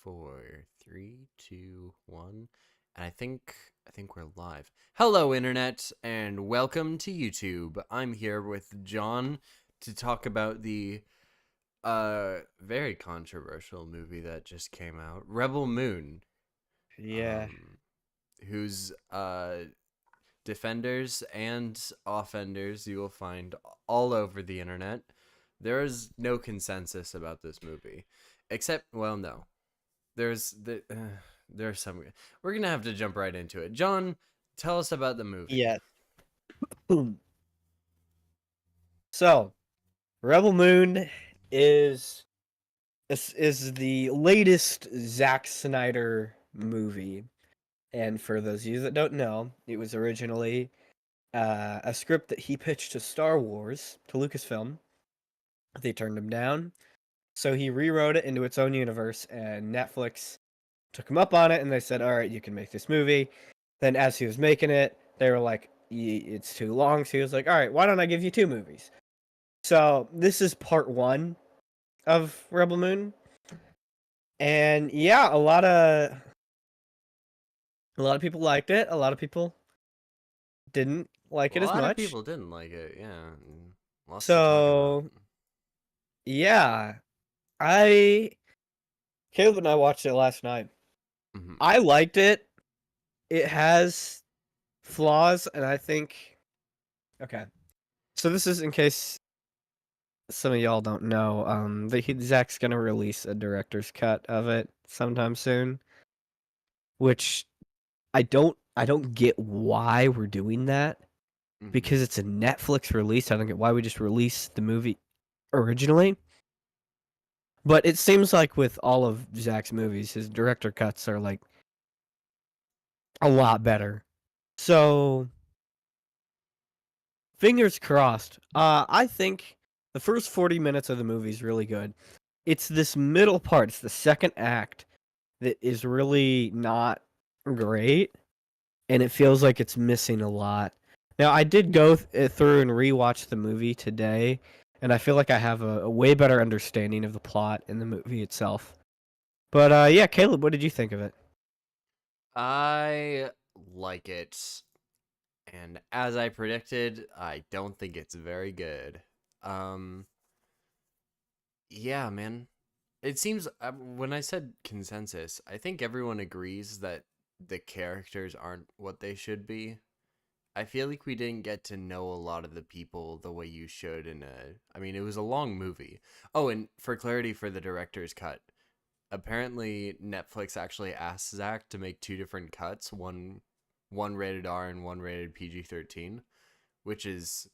4, 3, 2, 1. And I think we're live. Hello internet and welcome to YouTube. I'm here with John to talk about the very controversial movie that just came out, Rebel Moon. Yeah. Um whose defenders and offenders you will find all over the internet. There is no consensus about this movie. Except, well, no. There's some. We're gonna have to jump right into it. John, tell us about the movie. Yeah. Boom. So, Rebel Moon is is the latest Zack Snyder movie. And for those of you that don't know, it was originally a script that he pitched to Star Wars, to Lucasfilm. They turned him down. So he rewrote it into its own universe, and Netflix took him up on it, and they said, all right, you can make this movie. Then as he was making it, they were like, it's too long. So he was like, all right, why don't I give you two movies? So this is part one of Rebel Moon. And yeah, a lot of people liked it. A lot of people didn't like A it as lot of much. people didn't like it. Yeah, lots to talk about. So yeah, I Caleb and I watched it last night. Hmm. I liked it. It has flaws, and I think okay. So this is in case some of y'all don't know. Zach's gonna release a director's cut of it sometime soon, which I don't get why we're doing that Hmm. because it's a Netflix release. I don't get why we just release the movie originally. But it seems like with all of Zach's movies, his director cuts are like a lot better. So fingers crossed. I think the first 40 minutes of the movie is really good. It's this middle part, it's the second act that is really not great, and it feels like it's missing a lot. Now, I did go through and rewatch the movie today, and I feel like I have a way better understanding of the plot in the movie itself. But yeah, Caleb, what did you think of it? I like it, and as I predicted, I don't think it's very good. Um, yeah, man. It seems when I said consensus, I think everyone agrees that the characters aren't what they should be. I feel like we didn't get to know a lot of the people the way you should in a I mean, it was a long movie. Oh, and for clarity for the director's cut, apparently Netflix actually asked Zach to make two different cuts, one rated R and one rated PG-13, which is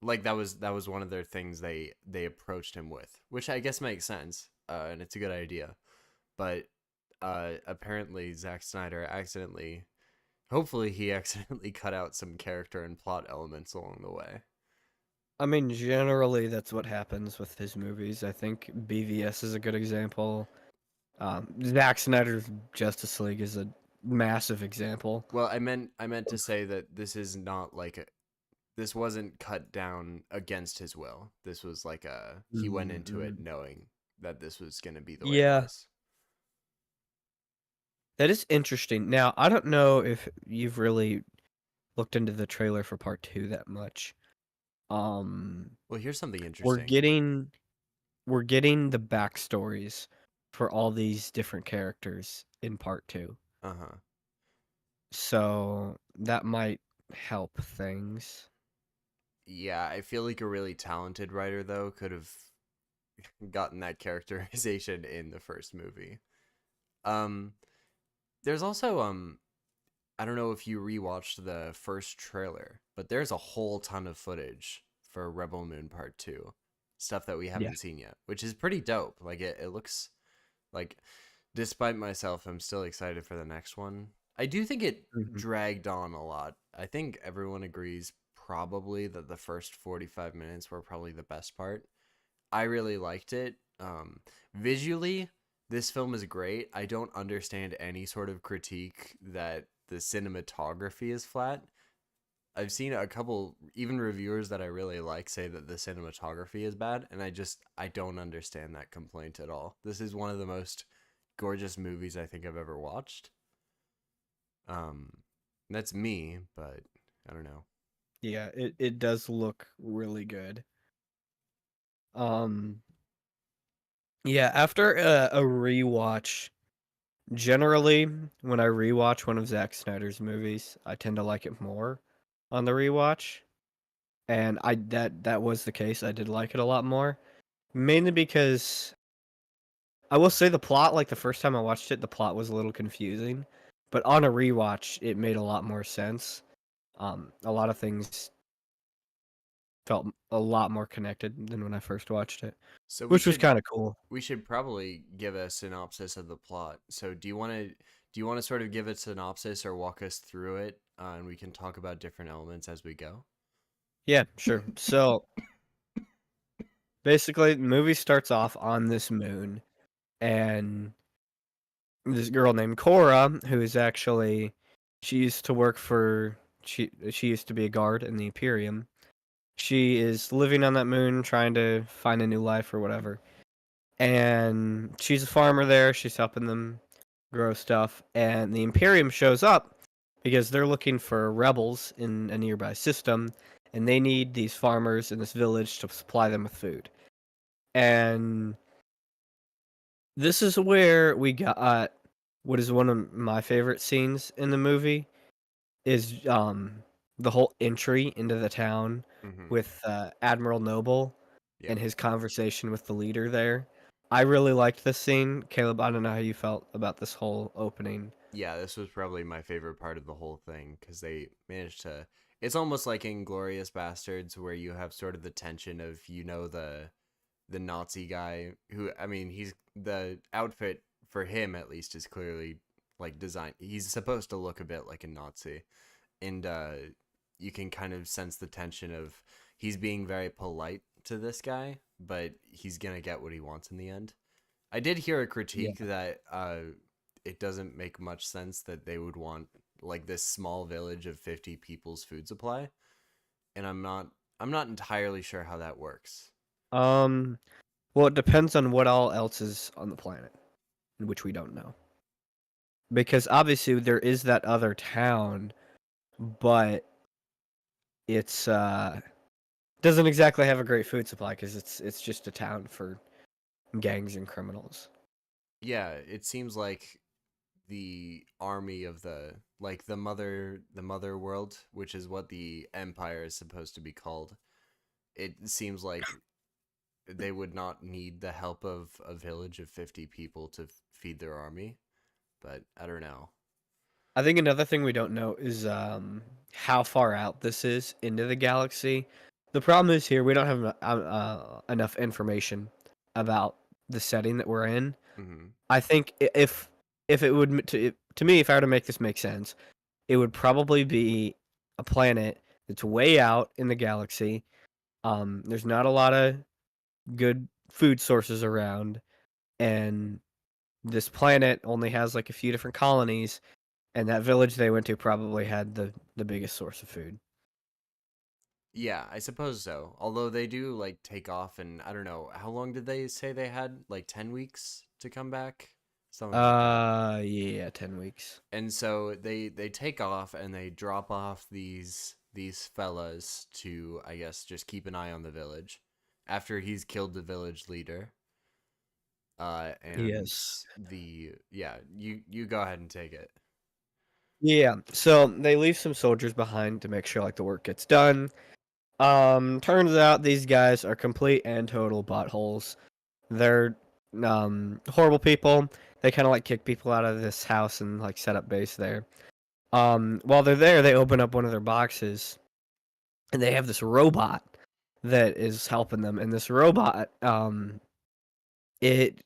like that was one of their things they approached him with, which I guess makes sense. And it's a good idea. But apparently Zack Snyder accidentally hopefully he accidentally cut out some character and plot elements along the way. I mean, generally, that's what happens with his movies. I think BVS is a good example. Zack Snyder's Justice League is a massive example. Well, I meant to say that this is not like this wasn't cut down against his will. This was like he went into it Mm-hmm. knowing that this was going to be the way it Yeah, was. that is interesting. Now, I don't know if you've really looked into the trailer for part two that much. Um, Well, here's something we're interesting. getting we're getting the backstories for all these different characters in part two, Uh-huh. so that might help things. Yeah, I feel like a really talented writer though could have gotten that characterization in the first movie. Um there's also I don't know if you rewatched the first trailer, but there's a whole ton of footage for Rebel Moon Part 2. Stuff that we Yeah. haven't seen yet, which is pretty dope. Like it looks like despite myself, I'm still excited for the next one. I do think it Mhm. dragged on a lot. I think everyone agrees probably that the first 45 minutes were probably the best part. I really liked it. Visually, this film is great. I don't understand any sort of critique that the cinematography is flat. I've seen a couple, even reviewers that I really like say that the cinematography is bad, and I don't understand that complaint at all. This is one of the most gorgeous movies I think I've ever watched. Um, that's me, but I don't know. Yeah, it does look really good. Um, yeah, after a rewatch, generally when I rewatch one of Zack Snyder's movies, I tend to like it more on the rewatch. And that was the case. I did like it a lot more, mainly because I will say the plot, like the first time I watched it, the plot was a little confusing, but on a rewatch, it made a lot more sense. A lot of things felt a lot more connected than when I first watched it, So which was kind of cool. we should probably give a synopsis of the plot. So do you want to sort of give a synopsis or walk us through it, and we can talk about different elements as we go? Yeah, sure. So basically, the movie starts off on this moon, and this girl named Cora, who is actually she used to work for she used to be a guard in the Imperium. She is living on that moon, trying to find a new life or whatever. And she's a farmer there. She's helping them grow stuff. And the Imperium shows up because they're looking for rebels in a nearby system, and they need these farmers in this village to supply them with food. And this is where we got what is one of my favorite scenes in the movie is the whole entry into the town Mm-hmm. with Admiral Noble Yeah. and his conversation with the leader there. I really liked this scene. Caleb, I don't know how you felt about this whole opening. Yeah, this was probably my favorite part of the whole thing because they managed to. It's almost like Inglorious Bastards, where you have sort of the tension of the Nazi guy who, I mean, he's the outfit for him at least is clearly like designed. He's supposed to look a bit like a Nazi, and you can kind of sense the tension of he's being very polite to this guy, but he's gonna get what he wants in the end. I did hear a Yeah. critique that it doesn't make much sense that they would want like this small village of 50 people's food supply, and I'm not entirely sure how that works. Um, well, it depends on what all else is on the planet, which we don't know. Because obviously there is that other town, but it's doesn't exactly have a great food supply because it's just a town for gangs and criminals. Yeah, it seems like the army of the like the mother world, which is what the empire is supposed to be called. It seems like they would not need the help of a village of 50 people to feed their army, but I don't know. I think another thing we don't know is how far out this is into the galaxy. The problem is here we don't have enough information about the setting that we're in. Mhm. I think if it would to me if I were to make this make sense, it would probably be a planet that's way out in the galaxy. There's not a lot of good food sources around, and this planet only has like a few different colonies, and that village they went to probably had the biggest source of food. Yeah, I suppose so. Although they do like take off and I don't know, how long did they say they had? Like 10 weeks to come back? Something like that. Yeah, 10 weeks. And so they take off and they drop off these fellas to I guess just keep an eye on the village after he's killed the village leader. And Yes. the yeah, you go ahead and take it. Yeah. So they leave some soldiers behind to make sure like the work gets done. Turns out these guys are complete and total buttholes. They're horrible people. They kind of like kick people out of this house and like set up base there. While they're there, they open up one of their boxes and they have this robot that is helping them. And this robot, it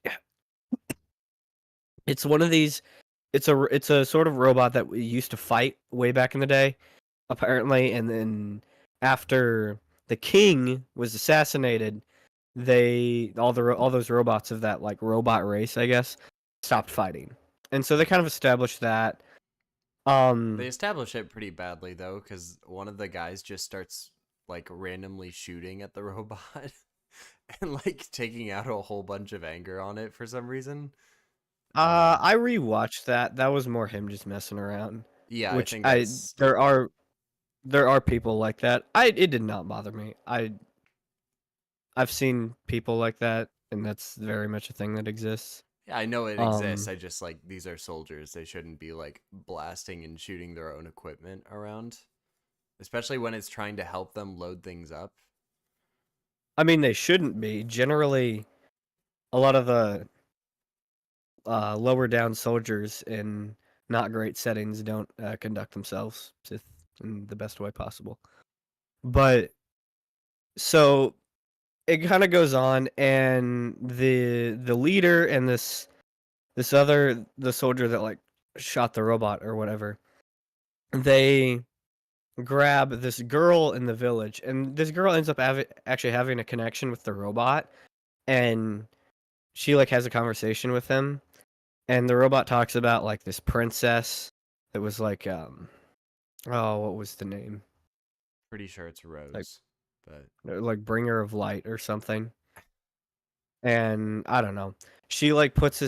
it's one of these. It's a sort of robot that we used to fight way back in the day, apparently. And then after the king was assassinated, they all those robots of that like robot race, I guess, stopped fighting. And so they kind of established that. They Um, establish it pretty badly though, because one of the guys just starts like randomly shooting at the robot and like taking out a whole bunch of anger on it for some reason. Um, I rewatched that. That was more him just messing around. yeah, I Which think I that's there are people like that. It did not bother me. I've seen people like that, and that's very much a thing that exists. yeah, I know it exists. Um, I just like these are soldiers. They shouldn't be like blasting and shooting their own equipment around, especially when it's trying to help them load things up. I mean, they shouldn't be. Generally, a lot of the lower down soldiers in not great settings don't conduct themselves in the best way possible. But so it kind of goes on, and the leader and this other the soldier that like shot the robot or whatever, they grab this girl in the village, and this girl ends up actually having a connection with the robot, and she like has a conversation with him, and the robot talks about like this princess that was like oh, what was the name? Pretty sure it's Like Rose, but like bringer of light or something. And I don't know. She like puts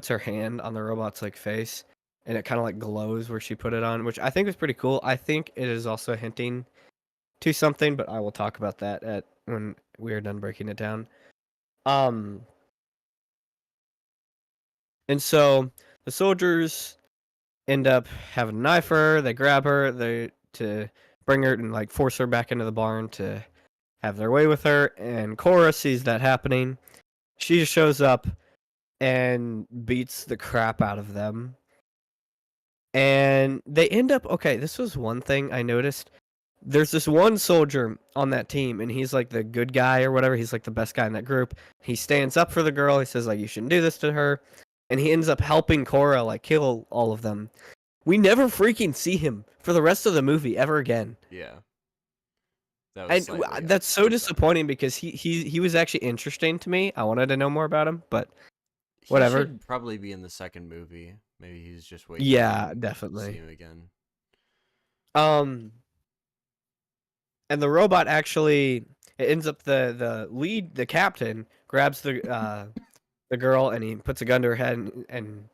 her hand on the robot's like face, and it kind of like glows where she put it on, which I think is pretty cool. I think it is also hinting to something, but I will talk about that at when we are done breaking it down. Um, and so the soldiers end up having a knife her. They grab her. They to bring her and like force her back into the barn to have their way with her. And Cora sees that happening. She just shows up and beats the crap out of them. And they end up okay. This was one thing I noticed. There's this one soldier on that team, and he's like the good guy or whatever. He's like the best guy in that group. He stands up for the girl. He says like you shouldn't do this to her, and he ends up helping Cora like kill all of them. We never freaking see him for the rest of the movie ever again. yeah, that was And slightly that's so upsetting. disappointing because he was actually interesting to me. I wanted to know more about him, but He whatever. should probably be in the second movie. Maybe he's just waiting till Yeah, we see definitely. him again. Um, and the robot actually it ends up the captain grabs the girl and he puts a gun to her head and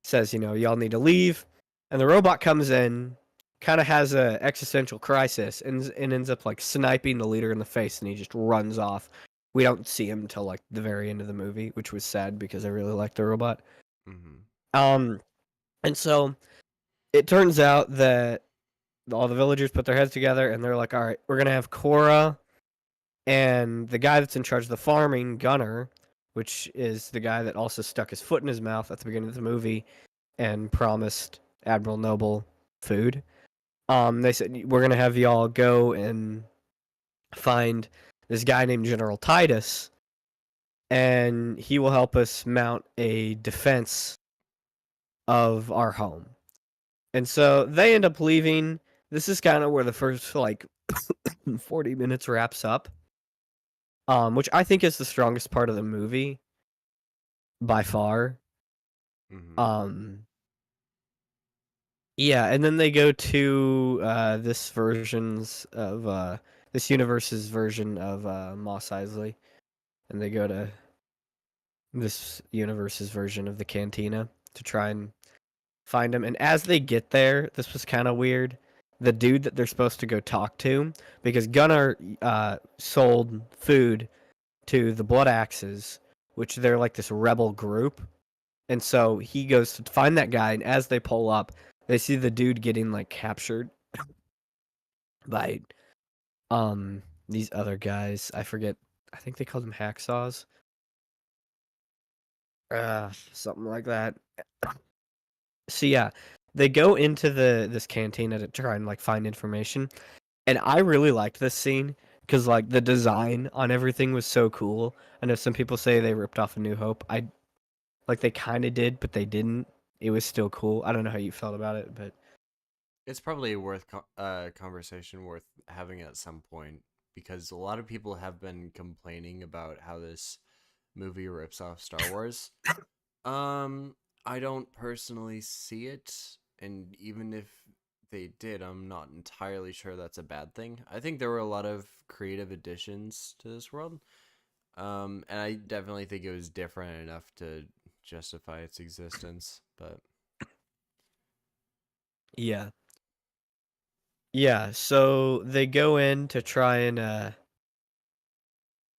says, you know, y'all need to leave. And the robot comes in, kind of has a existential crisis, and ends up like sniping the leader in the face, and he just runs off. We don't see him until like the very end of the movie, which was sad because I really liked the robot. Hmm. Um, and so it turns out that all the villagers put their heads together and they're like, all right, we're gonna have Cora and the guy that's in charge of the farming, Gunner, which is the guy that also stuck his foot in his mouth at the beginning of the movie and promised Admiral Noble food. They said we're gonna have y'all go and find this guy named General Titus, and he will help us mount a defense of our home. And so they end up leaving. This is kind of where the first like 40 minutes wraps up, which I think is the strongest part of the movie by far. Hmm. Um, yeah, and then they go to this universe's version of Moss Eisley, and they go to this universe's version of the cantina to try and find him. And as they get there, this was kind of weird. The dude that they're supposed to go talk to, because Gunnar sold food to the Blood Axes, which they're like this rebel group. And so he goes to find that guy, and as they pull up, they see the dude getting like captured by these other guys. I forget. I think they called them hacksaws. Something like that. So yeah, they go into this cantina to try and like find information. And I really liked this scene because like the design on everything was so cool. I know some people say they ripped off A New Hope. I like they kind of did, but they didn't. It was still cool. I don't know how you felt about it, but It's probably a worth conversation worth having at some point because a lot of people have been complaining about how this movie rips off Star Wars. Um, I don't personally see it, and even if they did, I'm not entirely sure that's a bad thing. I think there were a lot of creative additions to this world. And I definitely think it was different enough to justify its existence. But Yeah. Yeah, so they go in to try and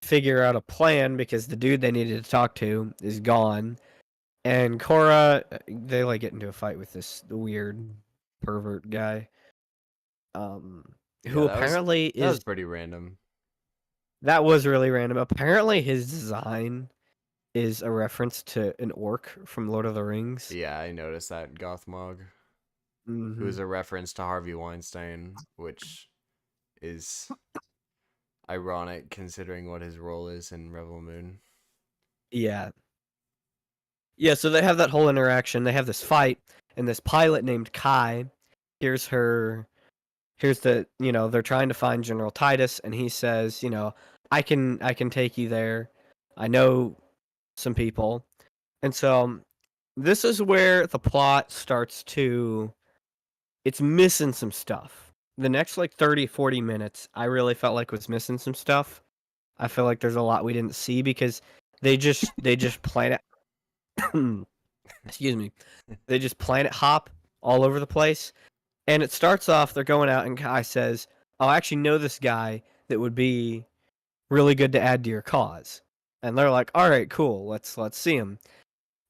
figure out a plan because the dude they needed to talk to is gone. And Korra, they like get into a fight with this weird pervert guy, um, yeah, who apparently that was is pretty random. that was really random. Apparently, his design is a reference to an orc from Lord of the Rings. Yeah, I noticed that Gothmog, who Hmm. is a reference to Harvey Weinstein, which is ironic considering what his role is in Rebel Moon. Yeah, yeah. So they have that whole interaction. They have this fight, and this pilot named Kai. Here's her. Here's the. They're trying to find General Titus, and he says, I can take you there. I know some people, and so this is where the plot starts to. It's missing some stuff. The next like 30, 40 minutes, I really felt like was missing some stuff. I feel like there's a lot we didn't see because they just planet excuse me. They just planet hop all over the place. And it starts off they're going out and Kai says, "Oh, I actually know this guy that would be really good to add to your cause." And they're like, "All right, cool. Let's see him."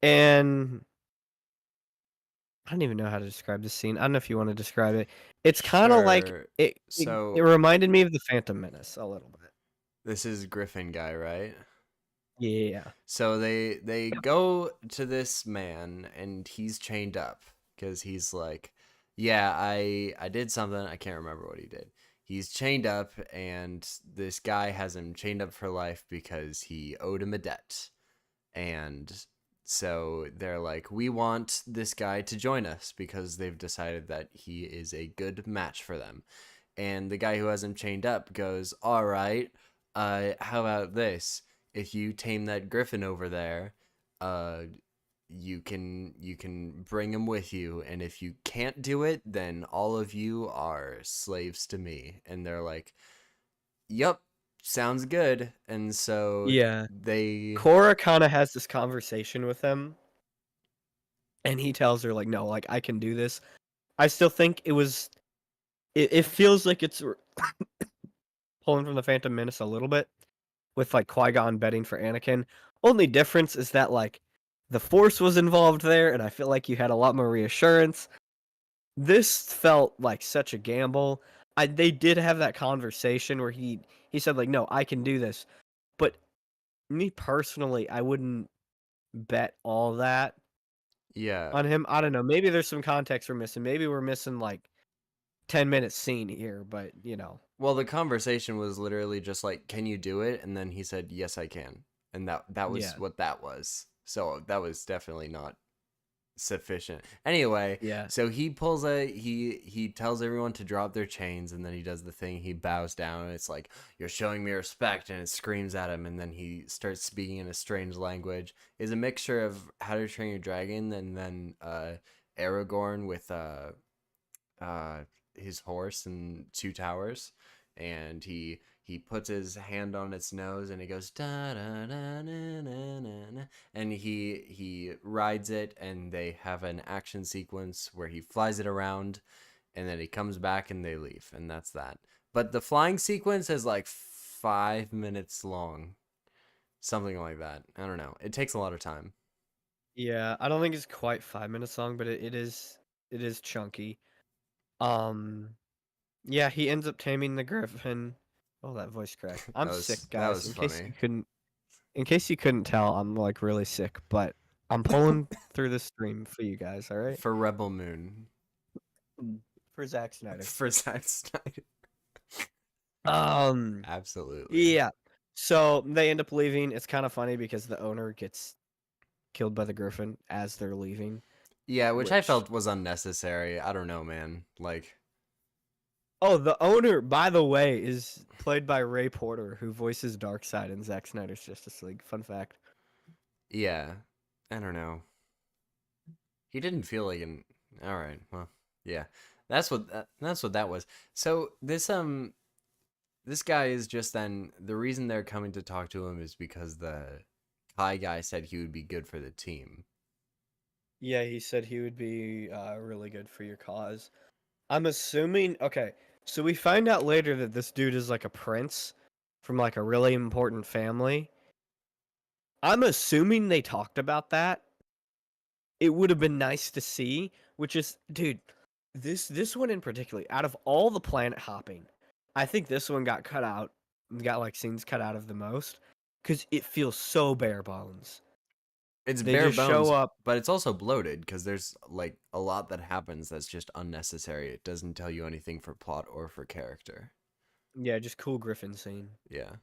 And I don't even know how to describe this scene. I don't know if you want to describe it. It's kind of like Sure. it So reminded me of the Phantom Menace a little bit. this is Griffin guy, right? Yeah. So they go to this man and he's chained up because he's like, yeah, I did something. I can't remember what he did. He's chained up and this guy has him chained up for life because he owed him a debt. And so they're like, we want this guy to join us because they've decided that he is a good match for them. And the guy who has him chained up goes, all right, how about this? If you tame that griffin over there, uh, you can bring him with you, and if you can't do it, then all of you are slaves to me. And they're like, "Yup, sounds good." And so Yeah. they, Korra kind of has this conversation with him, and he tells her like, "No, like I can do this." I still think it was. It feels like it's pulling from the Phantom Menace a little bit, with like Qui-Gon betting for Anakin. Only difference is that like the Force was involved there, and I feel like you had a lot more reassurance. This felt like such a gamble. They did have that conversation where he said like, "No, I can do this," but me personally, I wouldn't bet all that yeah. on him. I don't know. Maybe there's some context we're missing. Maybe we're missing like 10 minutes scene here, but Well, the conversation was literally just like, "Can you do it?" And then he said, "Yes, I can." And that was yeah, what that was. So that was definitely not sufficient. Anyway, yeah, so he tells everyone to drop their chains, and then he does the thing. He bows down, and it's like, "You're showing me respect," and it screams at him, and then he starts speaking in a strange language. It's a mixture of How to Train Your Dragon and then Aragorn with uh his horse and Two Towers, and he puts his hand on its nose and it goes da da da na na na na, and he rides it, and they have an action sequence where he flies it around, and then he comes back and they leave, and that's that. But the flying sequence is like 5 minutes long, something like that. I don't know. It takes a lot of time. yeah. I don't think it's quite 5 minutes long, but it is chunky. Um, yeah, he ends up taming the griffin. Oh, that voice crack. I'm sick, That guys. was funny. In case you couldn't tell, I'm like really sick, but I'm pulling through the stream for you guys. All right, For Rebel Moon. for Zack Snyder. For Zack Snyder. Um, Absolutely. yeah. So they end up leaving. It's kind of funny because the owner gets killed by the griffin as they're leaving. Yeah, which I Which felt was unnecessary. I don't know, man. Like, Oh, the owner, by the way, is played by Ray Porter, who voices Darkseid in Zack Snyder's Justice League. Fun fact. yeah, I don't know. He didn't feel like an. All right, well, yeah, that's what that was. So this guy is just then the reason they're coming to talk to him is because the Kai guy said he would be good for the team. Yeah, he said he would be really good for your cause. I'm assuming. Okay, so we find out later that this dude is like a prince from like a really important family. I'm assuming they talked about that. It would have been nice to see, which is, dude, this one in particular, out of all the planet hopping, I think this one got like scenes cut out of the most, because it feels so bare bones. It's They bare just show bones, up. but it's also bloated because there's like a lot that happens that's just unnecessary. It doesn't tell you anything for plot or for character. Yeah, just cool Griffin scene. Yeah.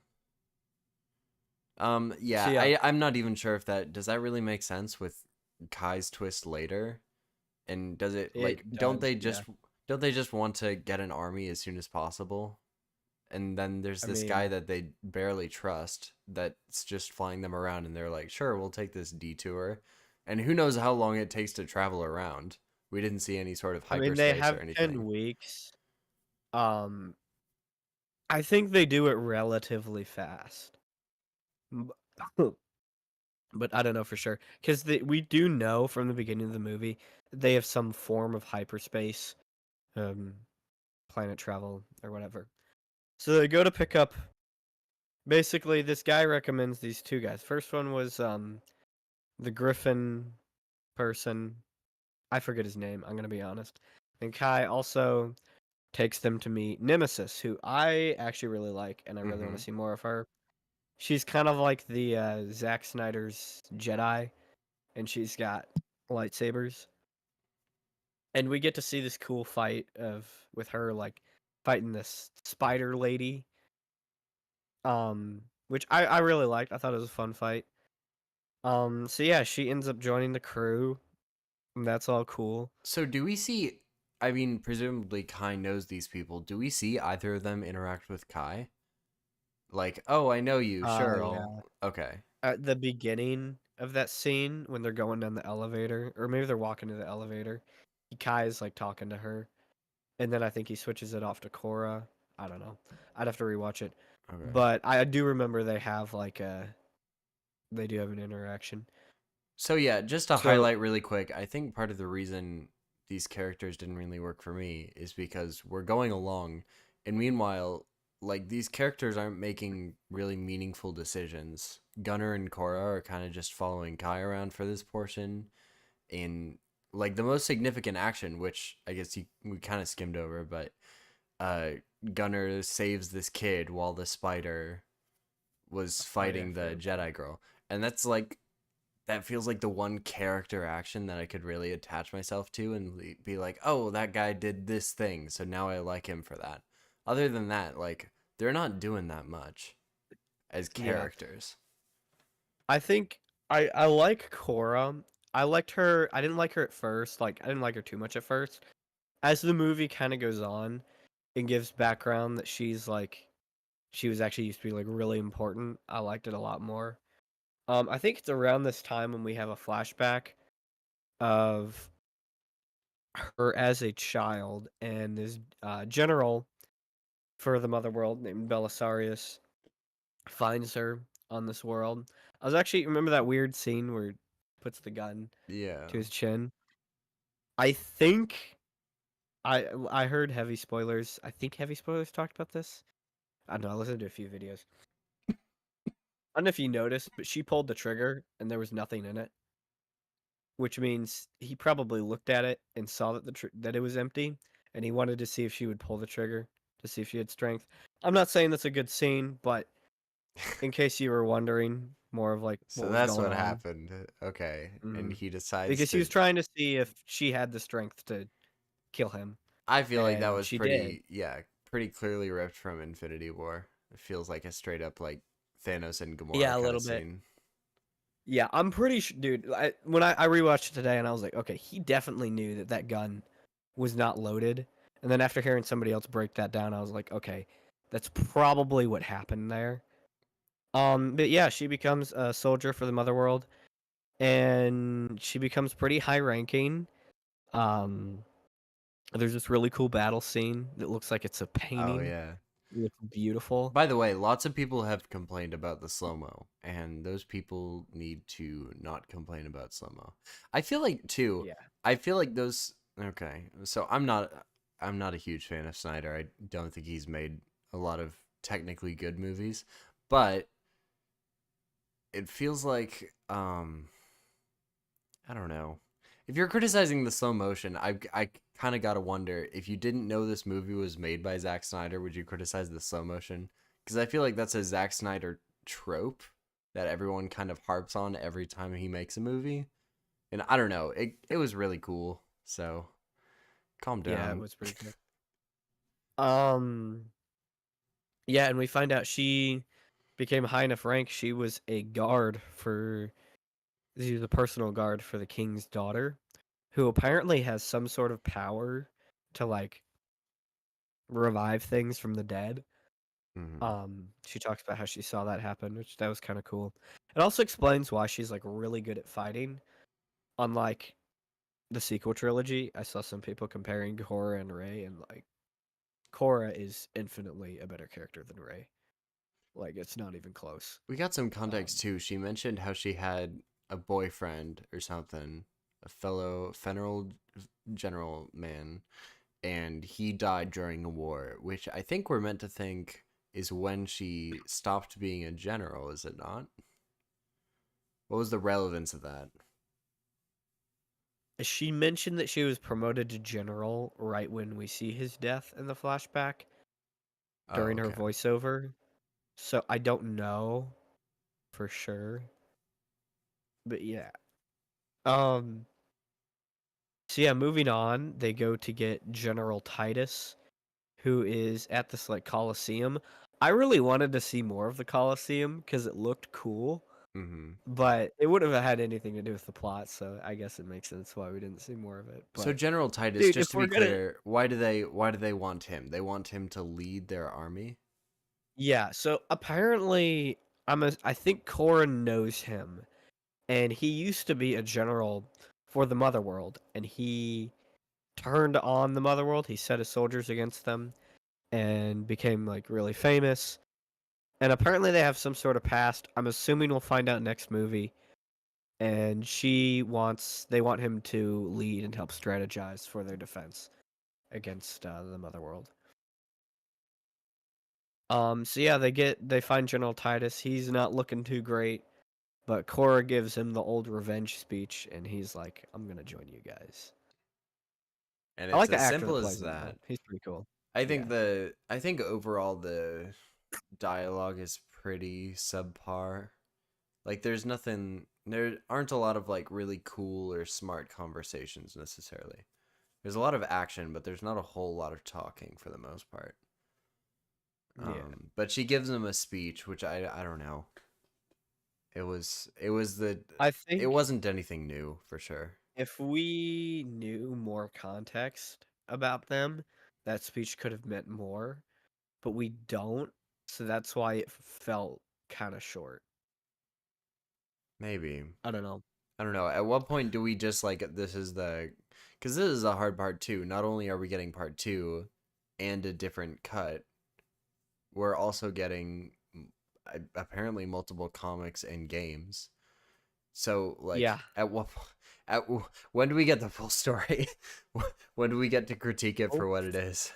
So Yeah, yeah, I'm not even sure if that does that really make sense with Kai's twist later. And does it like it does. Yeah, don't they just want to get an army as soon as possible? And then there's I this guy mean, that they barely trust that's just flying them around and they're like, "Sure, we'll take this detour." And who knows how long it takes to travel around. We didn't see any sort of they hyperspace or have anything. 10 weeks. Um, I think they do it relatively fast. B- But I don't know for sure because we do know from the beginning of the movie they have some form of hyperspace, um, planet travel or whatever. So they go to pick up. Basically, this guy recommends these two guys. First one was the Griffin person. I forget his name. I'm gonna be honest. And Kai also takes them to meet Nemesis, who I actually really like, and I really want Mm-hmm. to see more of her. She's kind of like the Zack Snyder's Jedi, and she's got lightsabers. And we get to see this cool fight of with her like fighting this spider lady, which I really liked. I thought it was a fun fight. So yeah, she ends up joining the crew, and that's all cool. So do we see? I mean, presumably Kai knows these people. Do we see either of them interact with Kai? Like, oh, I know you. Sure, I'll. Yeah. Okay. At the beginning of that scene when they're going down the elevator, or maybe they're walking to the elevator, Kai is like talking to her, and then I think he switches it off to Korra. I don't know. I'd have to rewatch it, Okay. but I do remember they do have an interaction. So yeah, just to So highlight really quick, I think part of the reason these characters didn't really work for me is because we're going along, and meanwhile, like these characters aren't making really meaningful decisions. Gunnar and Korra are kind of just following Kai around for this portion, in like the most significant action, which I guess we kind of skimmed over, but uh, Gunnar saves this kid while the spider was oh yeah, I fighting the forgot. Jedi girl, and that's like that feels like the one character action that I could really attach myself to and be like, oh, that guy did this thing, so now I like him for that. Other than that, like, they're not doing that much as Yeah, characters. I think I like Korra. I liked her. I didn't like her at first. Like I didn't like her too much at first. As the movie kind of goes on, it gives background that she was actually used to be like really important. I liked it a lot more. I think it's around this time when we have a flashback of her as a child and this general for the Mother World named Belisarius finds her on this world. I was actually remember that weird scene where he puts the gun Yeah. to his chin. I think I heard heavy spoilers. I think heavy spoilers talked about this. I don't know. I listened to a few videos. I don't know if you noticed, but she pulled the trigger and there was nothing in it, which means he probably looked at it and saw that that it was empty, and he wanted to see if she would pull the trigger to see if she had strength. I'm not saying that's a good scene, but in case you were wondering more of like So what was that's going what on, happened. Okay. And mhm, he decides because he to. was trying to see if she had the strength to kill him, I feel like that and was she did. pretty, yeah, pretty clearly ripped from Infinity War. It feels like a straight up, like, Thanos and Yeah, Gamora a kind of little bit. scene. Yeah, I'm pretty sure, dude. When I rewatched it today, and I was like, okay, he definitely knew that that gun was not loaded. And then after hearing somebody else break that down, I was like, okay, that's probably what happened there. But yeah, she becomes a soldier for the Mother World, and she becomes pretty high ranking. Um, there's this really cool battle scene that looks like it's a Oh, painting. yeah. looks beautiful. By the way, lots of people have complained about the slow-mo, and those people need to not complain about slow-mo. I feel like too, Yeah. I feel like those okay. So I'm not a huge fan of Snyder. I don't think he's made a lot of technically good movies, but it feels like I don't know. If you're criticizing the slow motion, I kind of got to wonder if you didn't know this movie was made by Zack Snyder, would you criticize the slow motion? Because I feel like that's a Zack Snyder trope that everyone kind of harps on every time he makes a movie. And I don't know, it was really cool. So calm Yeah, it down. was pretty good. Um, yeah, and we find out she became high enough rank. She was a guard for the personal guard for the king's daughter, who apparently has some sort of power to like revive things from the dead. Hmm. She talks about how she saw that happen, which that was kind of cool. It also explains why she's like really good at fighting, unlike the sequel trilogy. I saw some people comparing Korra and Rey, and like Korra is infinitely a better character than Rey. Like it's not even close. We got some context Um, too. She mentioned how she had a boyfriend or something, a fellow federal general man, and he died during a war, which I think we're meant to think is when she stopped being a general, is it not? What was the relevance of that? she mentioned that she was promoted to general right when we see his death in the flashback Oh, during her okay. voiceover. So I don't know for sure, but yeah. Um, so yeah, moving on, they go to get General Titus, who is at this like Coliseum. I really wanted to see more of the Coliseum because it looked cool, Hmm. but it wouldn't have had anything to do with the plot, so I guess it makes sense why we didn't see more of it. So But General Titus, dude, just if to we're be gonna clear, why do they want him? They want him to lead their army? yeah, so apparently I think Korra knows him, and he used to be a general for the Motherworld, and he turned on the Motherworld. He set his soldiers against them and became like really famous. And apparently they have some sort of past. I'm assuming we'll find out next movie. And they want him to lead and help strategize for their defense against the Motherworld. So yeah, they find General Titus. He's not looking too great, but Korra gives him the old revenge speech, and he's like, "I'm gonna join you guys." And I it's like the as actor that simple as plays him though. that. He's pretty cool. Yeah. I think overall the dialogue is pretty subpar. Like there aren't a lot of like really cool or smart conversations necessarily. There's a lot of action, but there's not a whole lot of talking for the most part. Yeah. But she gives him a speech, which I don't know. I It think wasn't anything new for sure. if we knew more context about them, that speech could have meant more, but we don't, so that's why it felt kind of short. Maybe. I don't know. I don't know. At what point do we just like this is the because this is a hard part too. Not only are we getting part two and a different cut, we're also getting apparently multiple comics and games. So Yeah. like when do we get the full story? When do we get to critique it Oh, for what it is?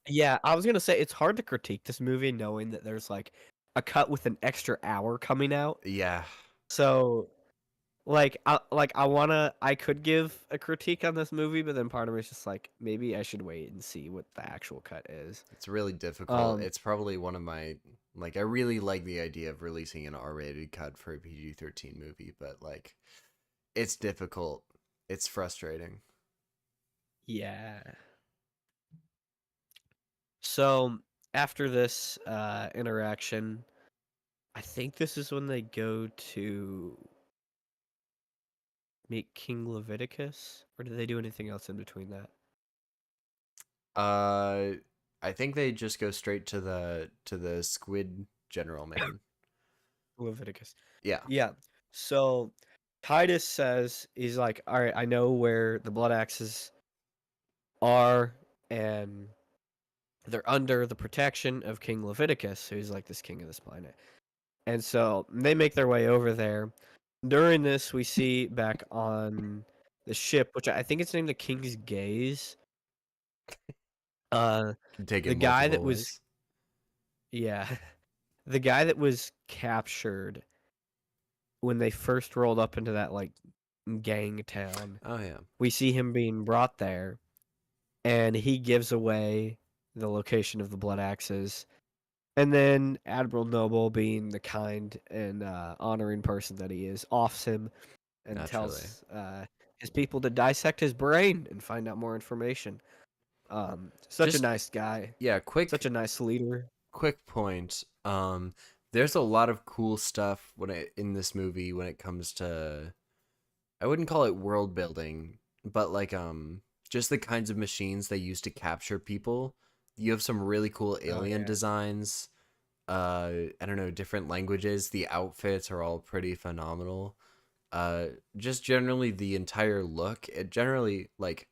yeah, I was gonna say it's hard to critique this movie knowing that there's like a cut with an extra hour coming out. Yeah, So I could give a critique on this movie, but then part of me is just like maybe I should wait and see what the actual cut is. it's really difficult. Um, It's probably one of my like I really like the idea of releasing an R-rated cut for a PG-13 movie, but like it's difficult. It's frustrating. yeah. So after this interaction, I think this is when they go to meet King Leviticus, or do they do anything else in between that? Uh, I think they just go straight to the squid general man. Leviticus. Yeah. Yeah. So Titus says he's like, all right, I know where the blood axes are, and they're under the protection of King Leviticus, who's like this king of this planet. And so they make their way over there. During this, we see back on the ship, which I think it's named the King's Gaze. Uh, Can take the it guy that multiple was ways. yeah, the guy that was captured when they first rolled up into that like gang town. Oh yeah. We see him being brought there, and he gives away the location of the blood axes. And then Admiral Noble, being the kind and honoring person that he is, offs him and Naturally. tells his people to dissect his brain and find out more information. Such a Just nice guy, yeah, such a nice leader. quick point. There's a lot of cool stuff in this movie when it comes to, I wouldn't call it world building, but like just the kinds of machines they use to capture people. You have some really cool Oh alien yeah. designs. I don't know, different languages. The outfits are all pretty phenomenal. Just generally the entire look. It generally like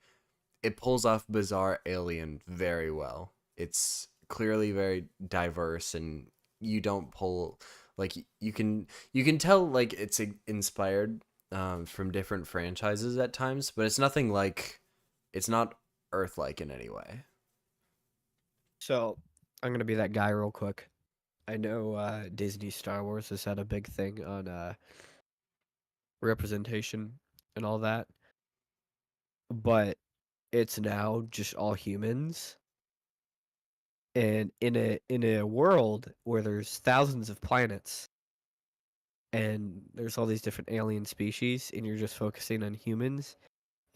it pulls off bizarre alien very well. It's clearly very diverse, and you don't pull like you can tell like it's inspired from different franchises at times, but it's nothing like it's not Earth-like in any way. So I'm gonna be that guy real quick. I know Disney Star Wars has had a big thing on representation and all that, but it's now just all humans. And in a world where there's thousands of planets and there's all these different alien species, and you're just focusing on humans,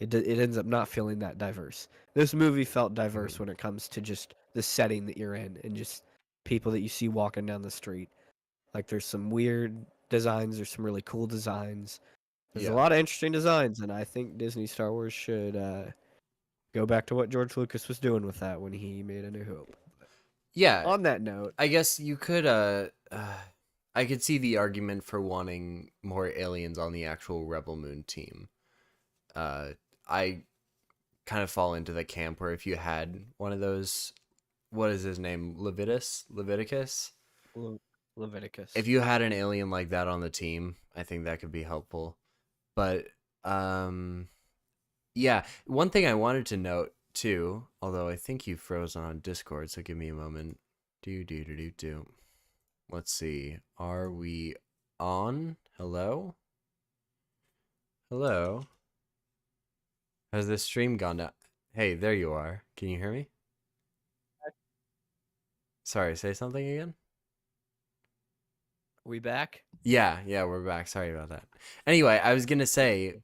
it ends up not feeling that diverse. This movie felt diverse Mhm. when it comes to just the setting that you're in and just people that you see walking down the street. Like there's some weird designs, there's some really cool designs. There's a Yeah. lot of interesting designs, and I think Disney Star Wars should go back to what George Lucas was doing with that when he made A New Hope. Yeah, On that note, I guess you could I could see the argument for wanting more aliens on the actual Rebel Moon team. Uh I kind of fall into the camp where if you had one of those, what is his name? Leviticus? Le- If Leviticus. you had an alien like that on the team, I think that could be helpful. But um yeah, one thing I wanted to note too, although I think you froze on Discord, so give me a moment. Do. Let's see. Are we on? Hello? Hello? Has this stream gone down? Hey, there you are. Can you hear me? Sorry, say something again? We back? Yeah, we're back. Sorry about that. Anyway, I was gonna say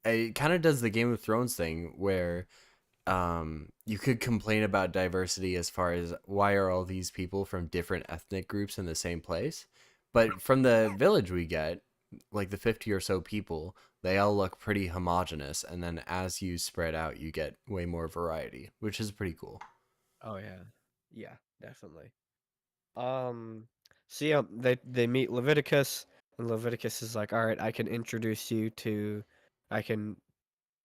it kind of does the Game of Thrones thing where you could complain about diversity as far as why are all these people from different ethnic groups in the same place, but from the village we get, like the 50 or so people, they all look pretty homogenous, and then as you spread out you get way more variety, which is pretty cool. Oh yeah. Yeah, definitely. Um so yeah, they meet Leviticus, and Leviticus is like, "All right, I can introduce you to I can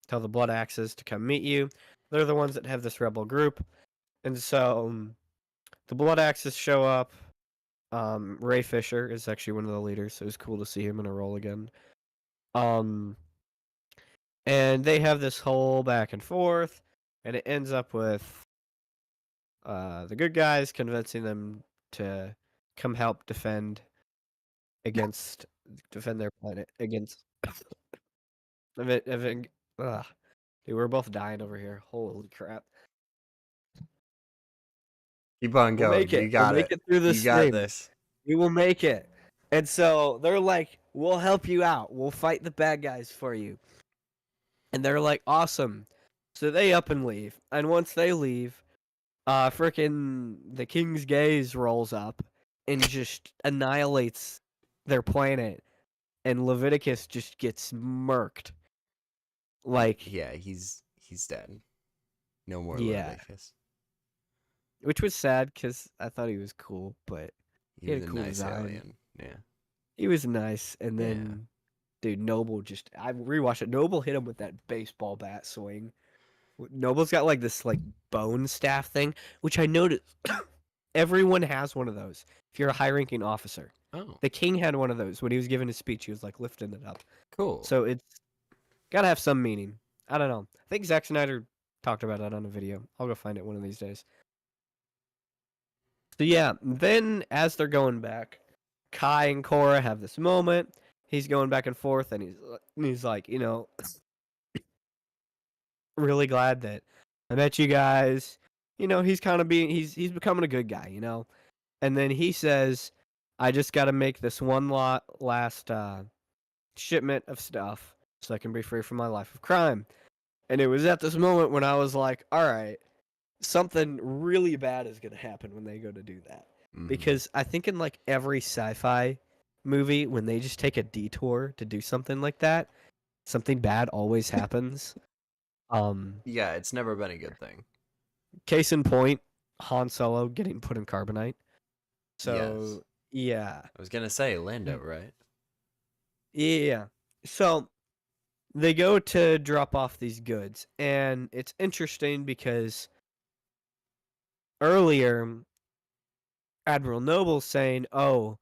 tell the Blood Axes to come meet you." They're the ones that have this rebel group. And so the Blood Axes show up. Ray Fisher is actually one of the leaders, so it was cool to see him in a role again. Um and they have this whole back and forth, and it ends up with the good guys convincing them to come help against defend their planet against of it of it. Ugh. Dude, we're both dying over here. Holy crap! Keep on We'll going, make you it. We'll got make it. it through this You got stream. this. We will make it. And so they're like, "We'll help you out. We'll fight the bad guys for you." And they're like, "Awesome." So they up and leave. And once they leave, freaking the King's Gaze rolls up and just annihilates their planet, and Leviticus just gets murked. Like, Yeah, he's dead. No more yeah, Leviticus. which was sad because I thought he was cool, but He he had was a a cool nice design. alien. Yeah. He was nice, and Yeah. then dude, Noble I rewatched it. Noble hit him with that baseball bat swing. Noble's got like this like bone staff thing, which I noticed everyone has one of those. If you're a high-ranking officer, Oh, the king had one of those when he was giving his speech. He was like lifting it up. cool. So it's gotta have some meaning. I don't know. I think Zack Snyder talked about that on a video. I'll go find it one of these days. So yeah, then as they're going back, Kai and Korra have this moment. He's going back and forth, and he's like, really glad that I met you guys. He's kind of he's becoming a good guy, And then he says, I just got to make this one last shipment of stuff so I can be free from my life of crime. And it was at this moment when I was like, all right, something really bad is going to happen when they go to do that. Mhm. Because I think in like every sci-fi movie, when they just take a detour to do something like that, something bad always happens. Yeah, it's never been a good thing. Case in point, Han Solo getting put in carbonite. So Yes. yeah, I was gonna say Lando, right? yeah. So they go to drop off these goods, and it's interesting because earlier Admiral Noble's saying, "Oh,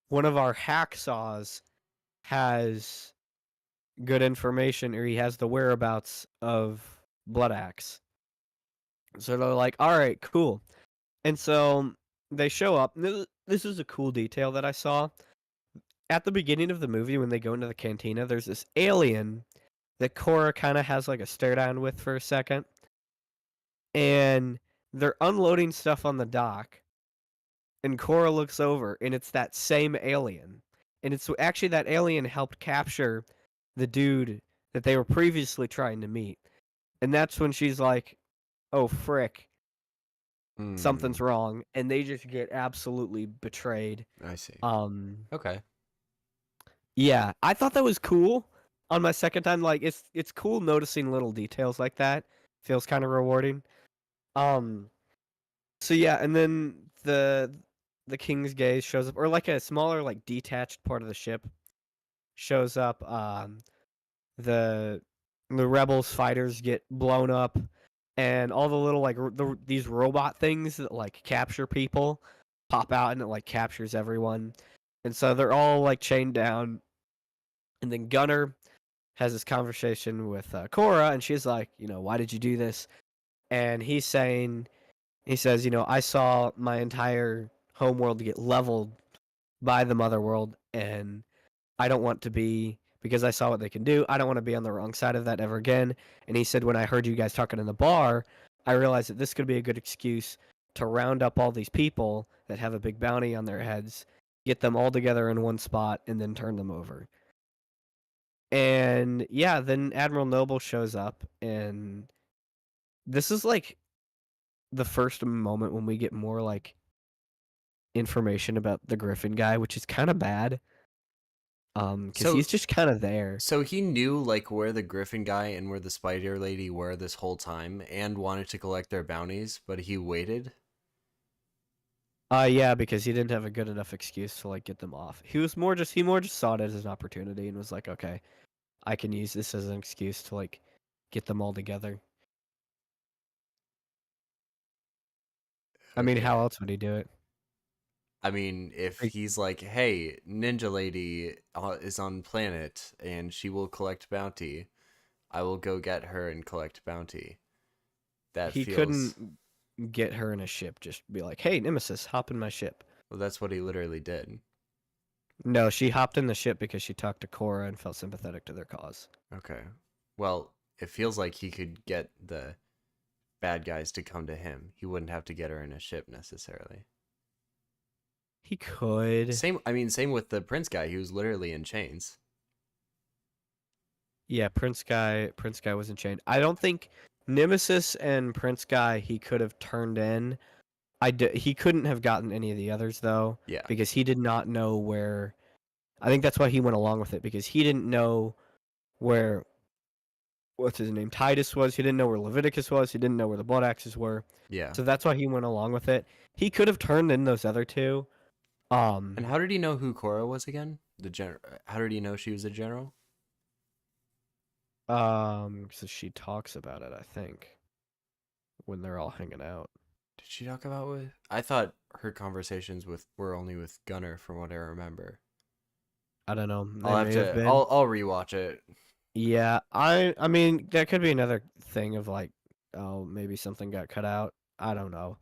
one of our hacksaws has good information, or he has the whereabouts of Blood Axe." So they're like, "All right, cool." And so they show up. This is a cool detail that I saw. At the beginning of the movie, when they go into the cantina, there's this alien that Korra kind of has like a stare down with for a second. And they're unloading stuff on the dock. And Korra looks over, and it's that same alien. And it's actually that alien helped capture the dude that they were previously trying to meet. And that's when she's like, oh, frick, something's wrong. And they just get absolutely betrayed. I see. Um, Okay. Yeah, I thought that was cool on my second time. Like it's cool noticing little details like that. Feels kind of rewarding. Um so yeah, and then the King's Gaze shows up, or like a smaller like detached part of the ship shows up. The rebels fighters get blown up, and all the little like these robot things that like capture people pop out, and it like captures everyone. And so they're all like chained down, and then Gunner has this conversation with Korra, and she's like, why did you do this? And he says, I saw my entire homeworld get leveled by the mother world, and I don't want to be, because I saw what they can do, I don't want to be on the wrong side of that ever again. And he said, when I heard you guys talking in the bar, I realized that this could be a good excuse to round up all these people that have a big bounty on their heads, get them all together in one spot, and then turn them over. And yeah, then Admiral Noble shows up, and this is like the first moment when we get more like information about the Griffin guy, which is kind of bad. Because So he's just kind of there. so he knew like where the Griffin guy and where the Spider Lady were this whole time and wanted to collect their bounties, but he waited. Yeah, because he didn't have a good enough excuse to like get them off. He more just saw it as an opportunity and was like, okay, I can use this as an excuse to like get them all together. I mean, Okay. how else would he do it? I mean, if Like, he's like, "Hey, Ninja Lady is on planet and she will collect bounty. I will go get her and collect bounty." That he feels couldn't get her in a ship. Just be like, hey, Nemesis, hop in my ship. well. That's what he literally did. No, she hopped in the ship because she talked to Korra and felt sympathetic to their cause. Okay. Well, it feels like he could get the bad guys to come to him. He wouldn't have to get her in a ship necessarily. He could. Same with the prince guy. He was literally in chains. Yeah, Prince Guy was in chain. I don't think Nemesis and Prince Guy he could have turned in. He couldn't have gotten any of the others though Yeah. because he did not know where. I think that's why he went along with it, because he didn't know where what's his name Titus was. He didn't know where Leviticus was. He didn't know where the Blood Axes were. Yeah. So that's why he went along with it. He could have turned in those other two. And how did he know who Korra was again? The general. How did he know she was a general? So she talks about it, I think. when they're all hanging out. Did she talk about with? I thought her conversations with were only with Gunner, from what I remember. I don't know. They I'll have may have to. been. I'll rewatch it. Yeah, I mean that could be another thing of like, oh, maybe something got cut out. I don't know.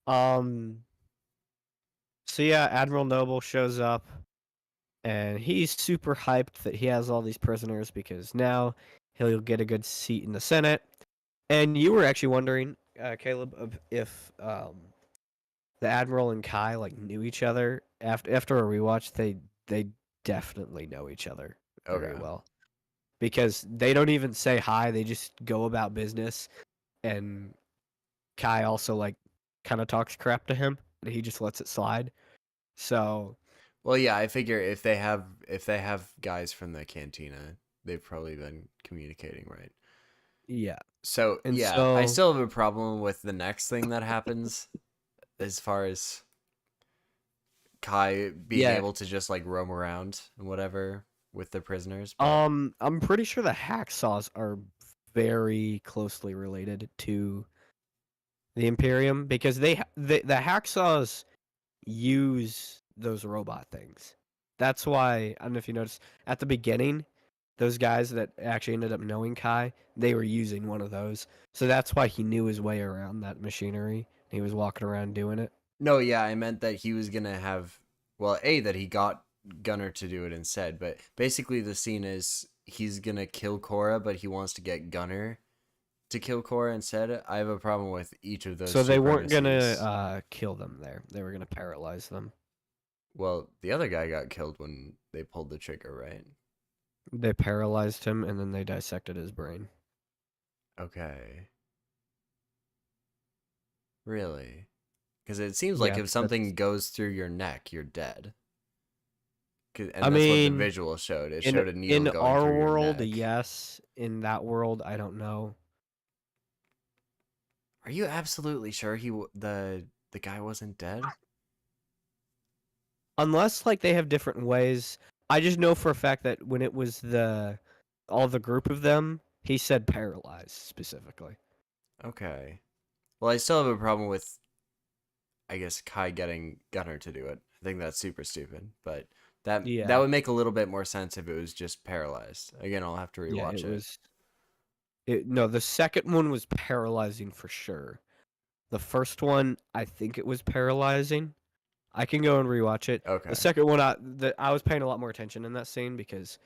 Um. So yeah, Admiral Noble shows up, and he's super hyped that he has all these prisoners because now he'll get a good seat in the Senate. And you were actually wondering, Caleb, if the Admiral and Kai like knew each other after a rewatch. They definitely know each other very Okay. well because they don't even say hi. They just go about business, and Kai also like kind of talks crap to him, and he just lets it slide. So Well, yeah. I figure if they have guys from the cantina, they've probably been communicating, right? yeah, So and yeah, I so still have a problem with the next thing that happens, as far as Kai being yeah, able to just like roam around and whatever with the prisoners. But I'm pretty sure the hacksaws are very closely related to the Imperium because the hacksaws use those robot things. That's why I don't know if you noticed at the beginning, those guys that actually ended up knowing Kai, they were using one of those. So that's why he knew his way around that machinery. He was walking around doing it. no, yeah, I meant that he was gonna have. Well, that he got Gunner to do it instead. But basically, the scene is he's gonna kill Cora, but he wants to get Gunner to kill Cora instead. I have a problem with each of those So two they weren't gonna premises. kill them there. They were gonna paralyze them. Well, the other guy got killed when they pulled the trigger, right? They paralyzed him and then they dissected his brain. Okay. Really? Because it seems like Yeah, if that's. something goes through your neck, you're dead. I And that's what the mean, visual showed. It in showed a needle in going our through your world, neck. yes. In that world, I don't know. Are you absolutely sure the guy wasn't dead? Unless like they have different ways. I just know for a fact that when it was all the group of them, he said paralyzed specifically. Okay. Well, I still have a problem with, I guess, Kai getting Gunner to do it. I think that's super stupid. But that Yeah, would make a little bit more sense if it was just paralyzed. Again, I'll have to yeah, it rewatch it. was. No, the second one was paralyzing for sure. The first one, I think it was paralyzing. I can go and rewatch it. The Okay. second one, I was paying a lot more attention in that scene because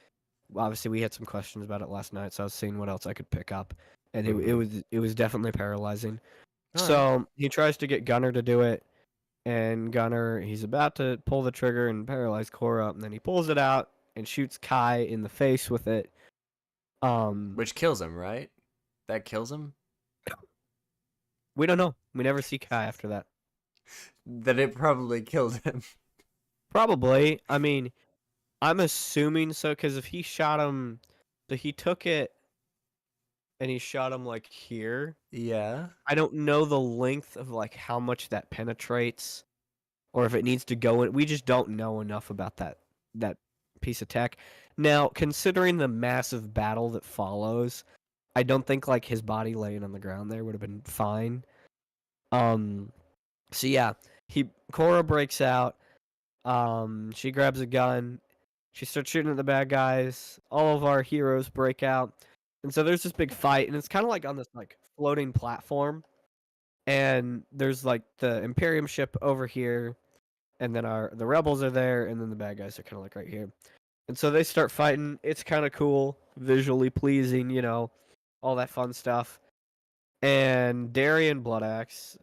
obviously we had some questions about it last night, so I was seeing what else I could pick up, and Mm-hmm. it was definitely paralyzing. All right. So he tries to get Gunner to do it, and Gunner he's about to pull the trigger and paralyze Korra, and then he pulls it out and shoots Kai in the face with it. Um, Which kills him, right? That kills him? we don't know. We never see Kai after that. That it probably killed him. Probably. I mean, I'm assuming so because if he shot him, so he took it and he shot him like here. Yeah. I don't know the length of like how much that penetrates or if it needs to go in. We just don't know enough about that piece of tech. Now, considering the massive battle that follows, I don't think like his body laying on the ground there would have been fine. Um so yeah, Korra breaks out. She grabs a gun. She starts shooting at the bad guys. All of our heroes break out. And so there's this big fight and it's kind of like on this like floating platform and there's like the Imperium ship over here, and then the rebels are there, and then the bad guys are kind of like right here. And so they start fighting. It's kind of cool, visually pleasing, all that fun stuff. And Darian Bloodaxe,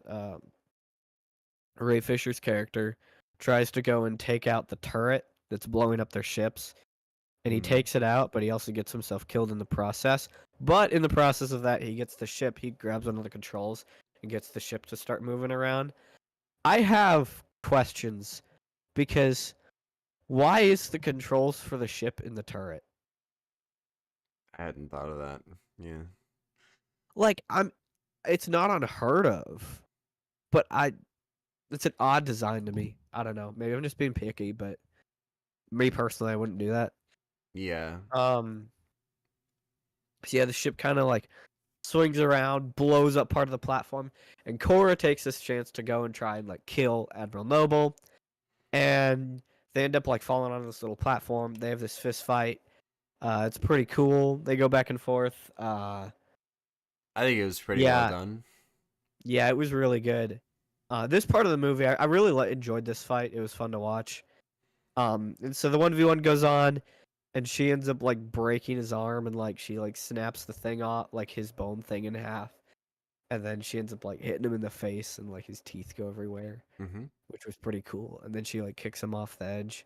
Ray Fisher's character, tries to go and take out the turret that's blowing up their ships. And he Mm. takes it out, but he also gets himself killed in the process. But in the process of that, he gets the ship, he grabs one of the controls and gets the ship to start moving around. I have questions because why is the controls for the ship in the turret? I hadn't thought of that. Yeah. Like it's not unheard of, but it's an odd design to me. I don't know. Maybe I'm just being picky, but me personally I wouldn't do that. Yeah. Um so yeah, the ship kind of like swings around, blows up part of the platform, and Korra takes this chance to go and try and like kill Admiral Noble, and they end up like falling on this little platform. They have this fist fight. It's pretty cool. They go back and forth. I think it was pretty well Yeah, done. yeah, it was really good. This part of the movie, I really enjoyed this fight. It was fun to watch. And so the 1v1 goes on, and she ends up like breaking his arm, and like she like snaps the thing off, like his bone thing in half, and then she ends up like hitting him in the face, and like his teeth go everywhere, Mm-hmm. which was pretty cool. And then she like kicks him off the edge.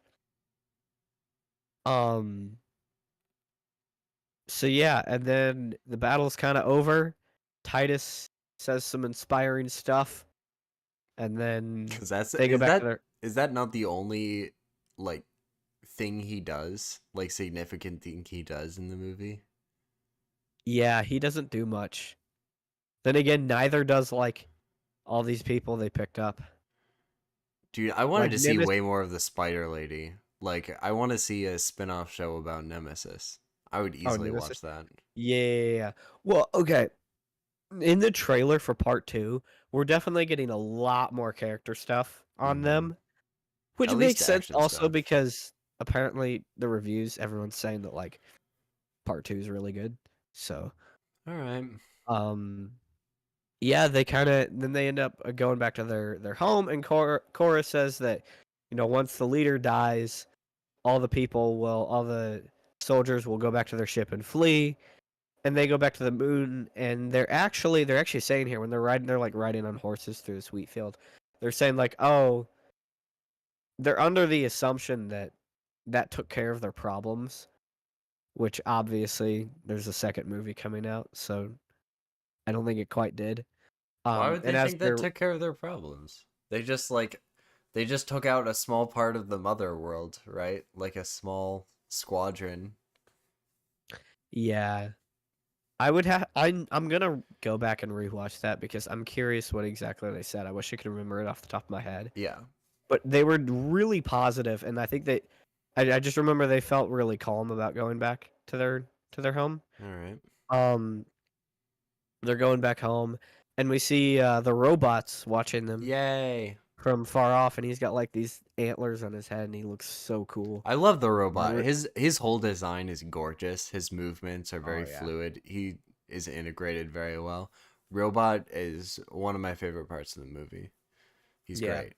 Um. So yeah, and then the battle's kind of over. Titus says some inspiring stuff, and then Because that's they go back to their. is that not the only like thing he does, like significant thing he does in the movie? Yeah, he doesn't do much. Then again, neither does like all these people they picked up. Dude, I wanted Like to see Nemesis. way more of the Spider Lady. Like, I want to see a spin-off show about Nemesis. I would Oh, easily Nemesis. watch that. Yeah. Well, okay. In the trailer for part 2, we're definitely getting a lot more character stuff on Mm-hmm. them, which At least makes sense action also stuff. because apparently the reviews, everyone's saying that like part 2 is really good. So, All right. um, yeah, they kind of then they end up going back to their home, and Korra says that once the leader dies, all the soldiers will go back to their ship and flee, and they go back to the moon, and they're actually saying here when they're like riding on horses through this wheat field, they're saying like, oh, they're under the assumption that that took care of their problems, which obviously there's a second movie coming out, so I don't think it quite did. Why would And they as think that they're took care of their problems? They just took out a small part of the mother world, right? Like a small squadron. yeah, I'm gonna go back and rewatch that because I'm curious what exactly they said. I wish I could remember it off the top of my head. Yeah. But they were really positive, and I think I just remember they felt really calm about going back to their home. All right. Um, they're going back home, and we see the robots watching them Yay. from far off, and he's got like these antlers on his head, and he looks so cool. I love the robot. Re- His whole design is gorgeous. His movements are Oh very yeah, fluid. He is integrated very well. Robot is one of my favorite parts of the movie. He's yeah. great.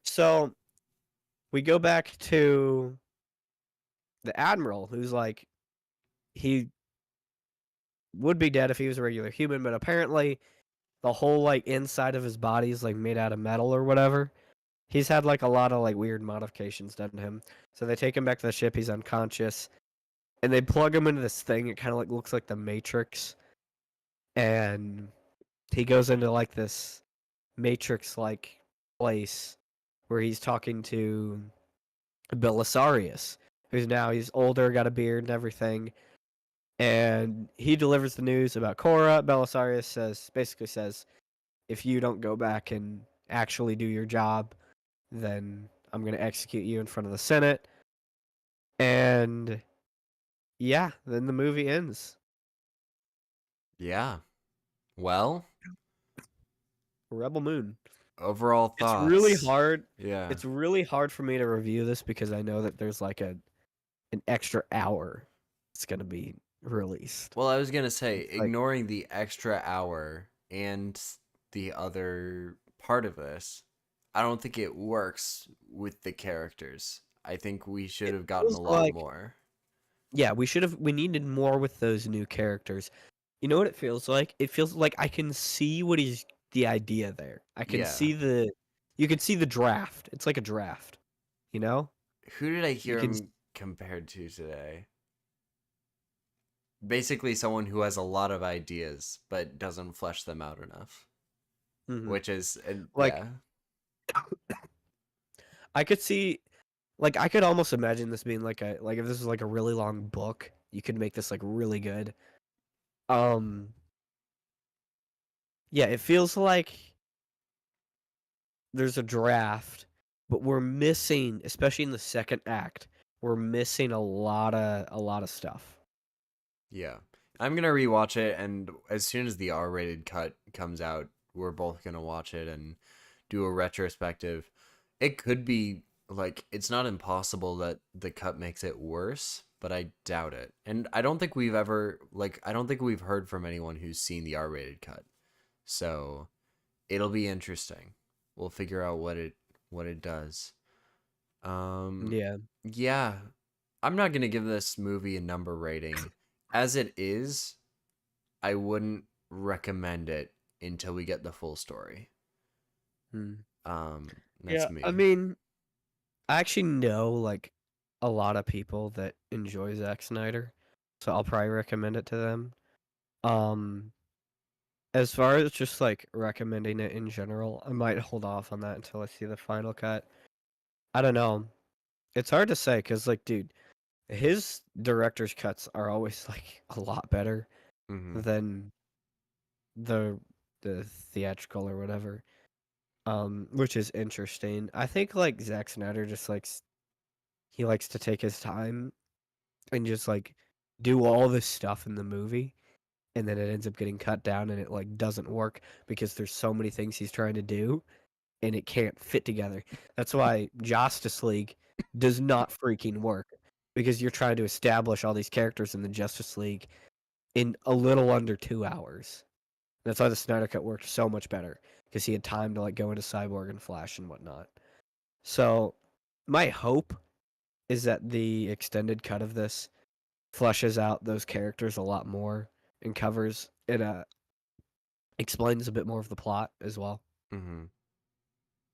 So we go back to the admiral, who's like he would be dead if he was a regular human, but apparently the whole like inside of his body is like made out of metal or whatever. He's had like a lot of like weird modifications done to him. So they take him back to the ship. He's unconscious, and they plug him into this thing. It kind of like looks like the Matrix, and he goes into like this Matrix like place where he's talking to Belisarius, he's older, got a beard and everything, and he delivers the news about Korra. Belisarius basically says, if you don't go back and actually do your job, then I'm gonna execute you in front of the Senate. And yeah, then the movie ends. Yeah. Well, Rebel Moon. overall It's really thoughts. hard. Yeah. It's really hard for me to review this because I know that there's like an extra hour it's gonna be released. Well, I was going to say, It's like ignoring the extra hour and the other part of this, I don't think it works with the characters. I think we should it have gotten feels a lot like more. yeah, we needed more with those new characters. You know what it feels like? It feels like I can see what is the idea there. I can Yeah. see you can see the draft. It's like a draft, you know? Who did I You hear can him compared to today? Basically, someone who has a lot of ideas but doesn't flesh them out enough. mhm. Which is, Like yeah. I could see like I could almost imagine this being like if this was like a really long book, you could make this like really good. Um yeah, it feels like there's a draft, but we're missing, especially in the second act, we're missing a lot of stuff. Yeah. I'm gonna rewatch it, and as soon as the R-rated cut comes out, we're both gonna watch it and do a retrospective. It could be like it's not impossible that the cut makes it worse, but I doubt it. And I don't think we've ever I don't think we've heard from anyone who's seen the R-rated cut. So it'll be interesting. We'll figure out what it does. Um, Yeah. yeah, I'm not gonna give this movie a number rating. As it is, I wouldn't recommend it until we get the full story. Hmm. That's Yeah, I me. mean, I actually know like a lot of people that enjoy Zack Snyder, so I'll probably recommend it to them. Um, as far as just like recommending it in general, I might hold off on that until I see the final cut. I don't know. It's hard to say because, like, dude, his director's cuts are always like a lot better Hmm. than the the theatrical or whatever. Which is interesting. I think like Zack Snyder just he likes to take his time and just like do all this stuff in the movie, and then it ends up getting cut down and it like doesn't work because there's so many things he's trying to do and it can't fit together. That's why Justice League does not freaking work because you're trying to establish all these characters in the Justice League in a little under 2 hours. That's why the Snyder Cut worked so much better because he had time to like go into Cyborg and Flash and whatnot. So my hope is that the extended cut of this fleshes out those characters a lot more and covers it. Explains a bit more of the plot as well. Hmm.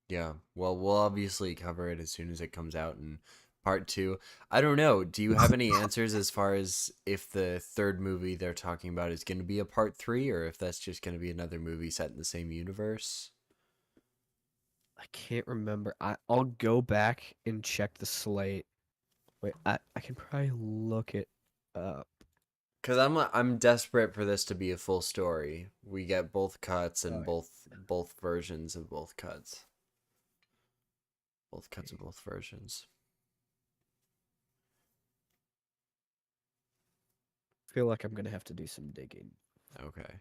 Yeah. Well, we'll obviously cover it as soon as it comes out in part two. I don't know. Do you have any answers as far as if the third movie they're talking about is going to be a part three, or if that's just going to be another movie set in the same universe? I can't remember. I'll go back and check the slate. Wait, I can probably look it up. Because I'm desperate for this to be a full story. We get both cuts Oh, and both versions of both cuts. Both cuts of both versions. I feel like I'm gonna have to do some digging. Okay.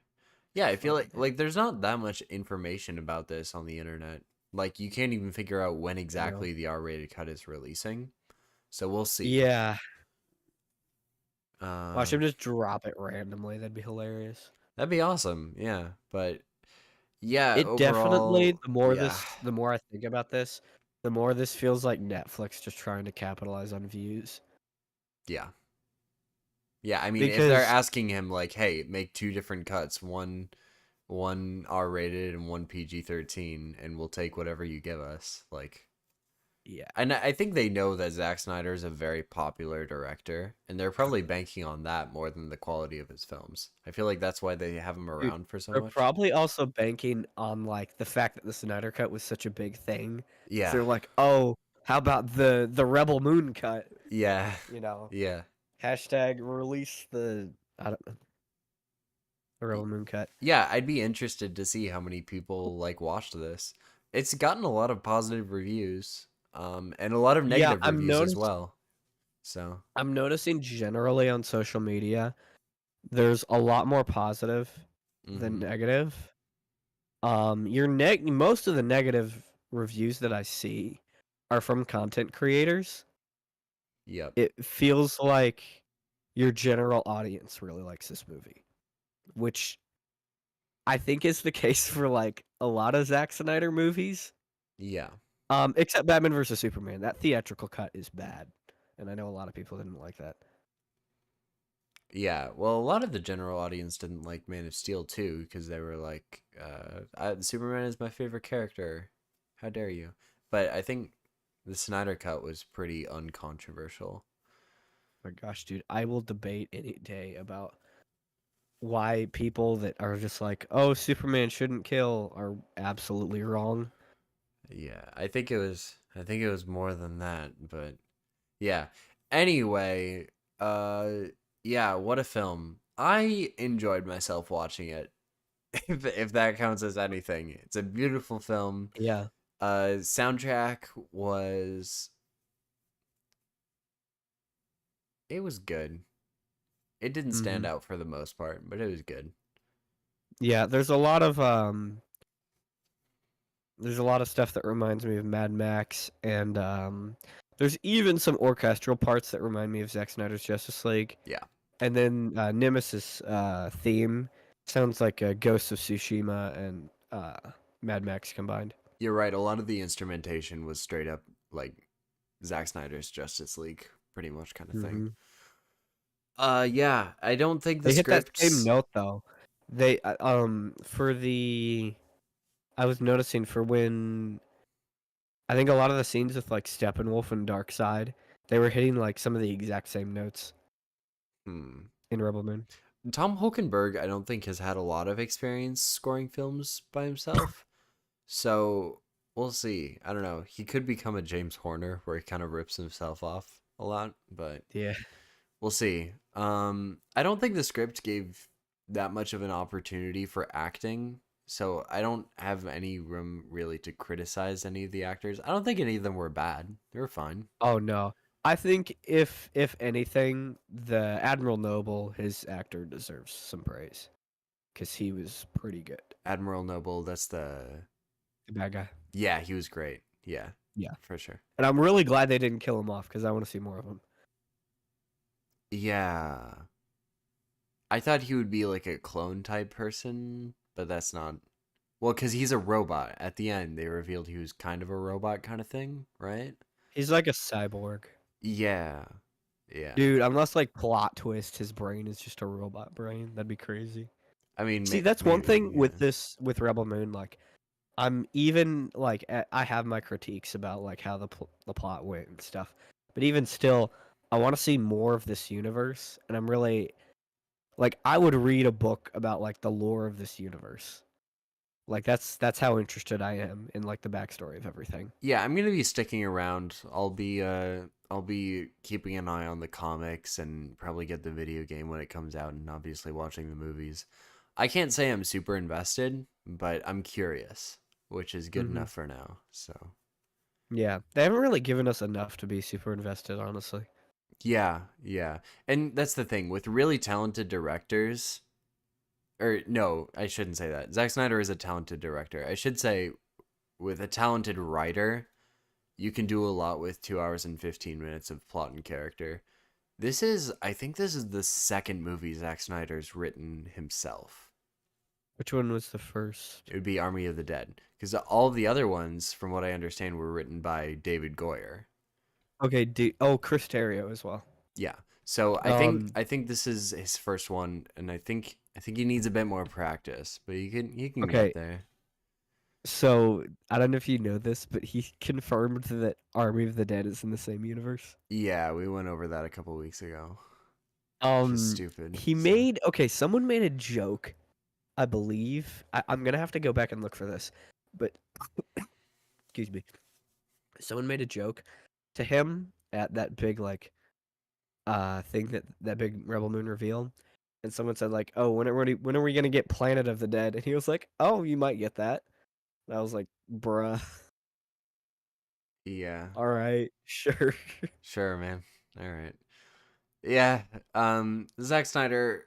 Yeah, I feel Find it. like there's not that much information about this on the internet. Like you can't even figure out when No. exactly the R-rated cut is releasing. So we'll see. Yeah. Watch Um, him just drop it randomly. That'd be hilarious. that'd be awesome. Yeah, but yeah, It definitely. overall, yeah, The more I think about this, the more this feels like Netflix just trying to capitalize on views. yeah, yeah. I mean, if they're Because asking him like, "Hey, make two different cuts, one R-rated and one PG-13, and we'll take whatever you give us," like. yeah, And I think they know that Zack Snyder is a very popular director, and they're probably banking on that more than the quality of his films. I feel like that's why they have him dude, around for so they're much. probably also banking on like the fact that the Snyder Cut was such a big thing. So Yeah, they're like, oh, how about the Rebel Moon cut? yeah, You know, yeah. hashtag release the I don't know, the Y- Rebel Moon cut. Yeah, I'd be interested to see how many people like watched this. It's gotten a lot of positive reviews, and a lot of Yeah, negative reviews as well. So, I'm noticing generally on social media, there's a lot more positive than mm-hmm. negative. Most of the negative reviews that I see are from content creators. Yep. It feels like your general audience really likes this movie, which I think is the case for like a lot of Zack Snyder movies. Yeah. Except Batman versus Superman. That theatrical cut is bad, and I know a lot of people didn't like that. Yeah, well, a lot of the general audience didn't like Man of Steel too, because they were like, Superman is my favorite character. How dare you? But I think the Snyder Cut was pretty uncontroversial. My gosh, dude, I will debate any day about why people that are just like, "Oh, Superman shouldn't kill," are absolutely wrong. Yeah, I think it was more than that, but yeah. Anyway, uh, yeah, what a film. I enjoyed myself watching it, if that counts as anything. It's a beautiful film. Yeah. Soundtrack was it was good. It didn't stand Hmm. out for the most part, but it was good. Yeah, there's a lot of stuff that reminds me of Mad Max, and there's even some orchestral parts that remind me of Zack Snyder's Justice League. Yeah, And then Nemesis theme sounds like Ghost of Tsushima and Mad Max combined. you're right. A lot of the instrumentation was straight up like Zack Snyder's Justice League, pretty much kind of thing. Hmm. Yeah, I don't think the They hit that same scripts. note though. They for the I was noticing for when I think a lot of the scenes with like Steppenwolf and Darkseid, they were hitting like some of the exact same notes Hmm. in Rebel Moon. Tom Hulkenberg, I don't think has had a lot of experience scoring films by himself. So we'll see. I don't know. He could become a James Horner where he kind of rips himself off a lot, but Yeah. we'll see. I don't think the script gave that much of an opportunity for acting, so I don't have any room really to criticize any of the actors. I don't think any of them were bad. They were fine. Oh no. I think if anything, the Admiral Noble, his actor deserves some praise because he was pretty good. Admiral Noble, that's the The bad guy. yeah, he was great. Yeah, Yeah. for sure. And I'm really glad they didn't kill him off because I want to see more of him. Yeah. I thought he would be like a clone type person, but that's not. Well, because he's a robot. At the end, they revealed he was kind of a robot kind of thing, right? He's like a cyborg. Yeah. Yeah. Dude, unless like plot twist, his brain is just a robot brain. That'd be crazy. I mean, See, that's one thing maybe, with yeah. with Rebel Moon. Like, I'm even like I have my critiques about like how the plot went and stuff, but even still, I want to see more of this universe, and I'm really like I would read a book about like the lore of this universe. Like that's how interested I am in like the backstory of everything. Yeah, I'm gonna be sticking around. I'll be keeping an eye on the comics and probably get the video game when it comes out and obviously watching the movies. I can't say I'm super invested, but I'm curious, which is good Hmm. enough for now. So Yeah, they haven't really given us enough to be super invested, honestly. yeah, yeah. And that's the thing with really talented directors, or no, I shouldn't say that. Zack Snyder is a talented director. I should say with a talented writer, you can do a lot with 2 hours and 15 minutes of plot and character. I think this is the second movie Zack Snyder's written himself. Which one was the first? It would be Army of the Dead. Because all of the other ones, from what I understand, were written by David Goyer. Okay, Chris Terrio as well. Yeah. So Um, I think this is his first one, and I think he needs a bit more practice, but he can get okay, there. so I don't know if you know this, but he confirmed that Army of the Dead is in the same universe. Yeah, we went over that a couple weeks ago, which is Um, stupid. he So made someone made a joke, I believe. I'm gonna have to go back and look for this, but excuse me. Someone made a joke to him at that big like thing that big Rebel Moon reveal, and someone said like, "Oh, when are we gonna get Planet of the Dead?" And he was like, "Oh, you might get that." And I was like, "Bruh, yeah, all right, sure." sure, man. All right. Yeah. Zack Snyder.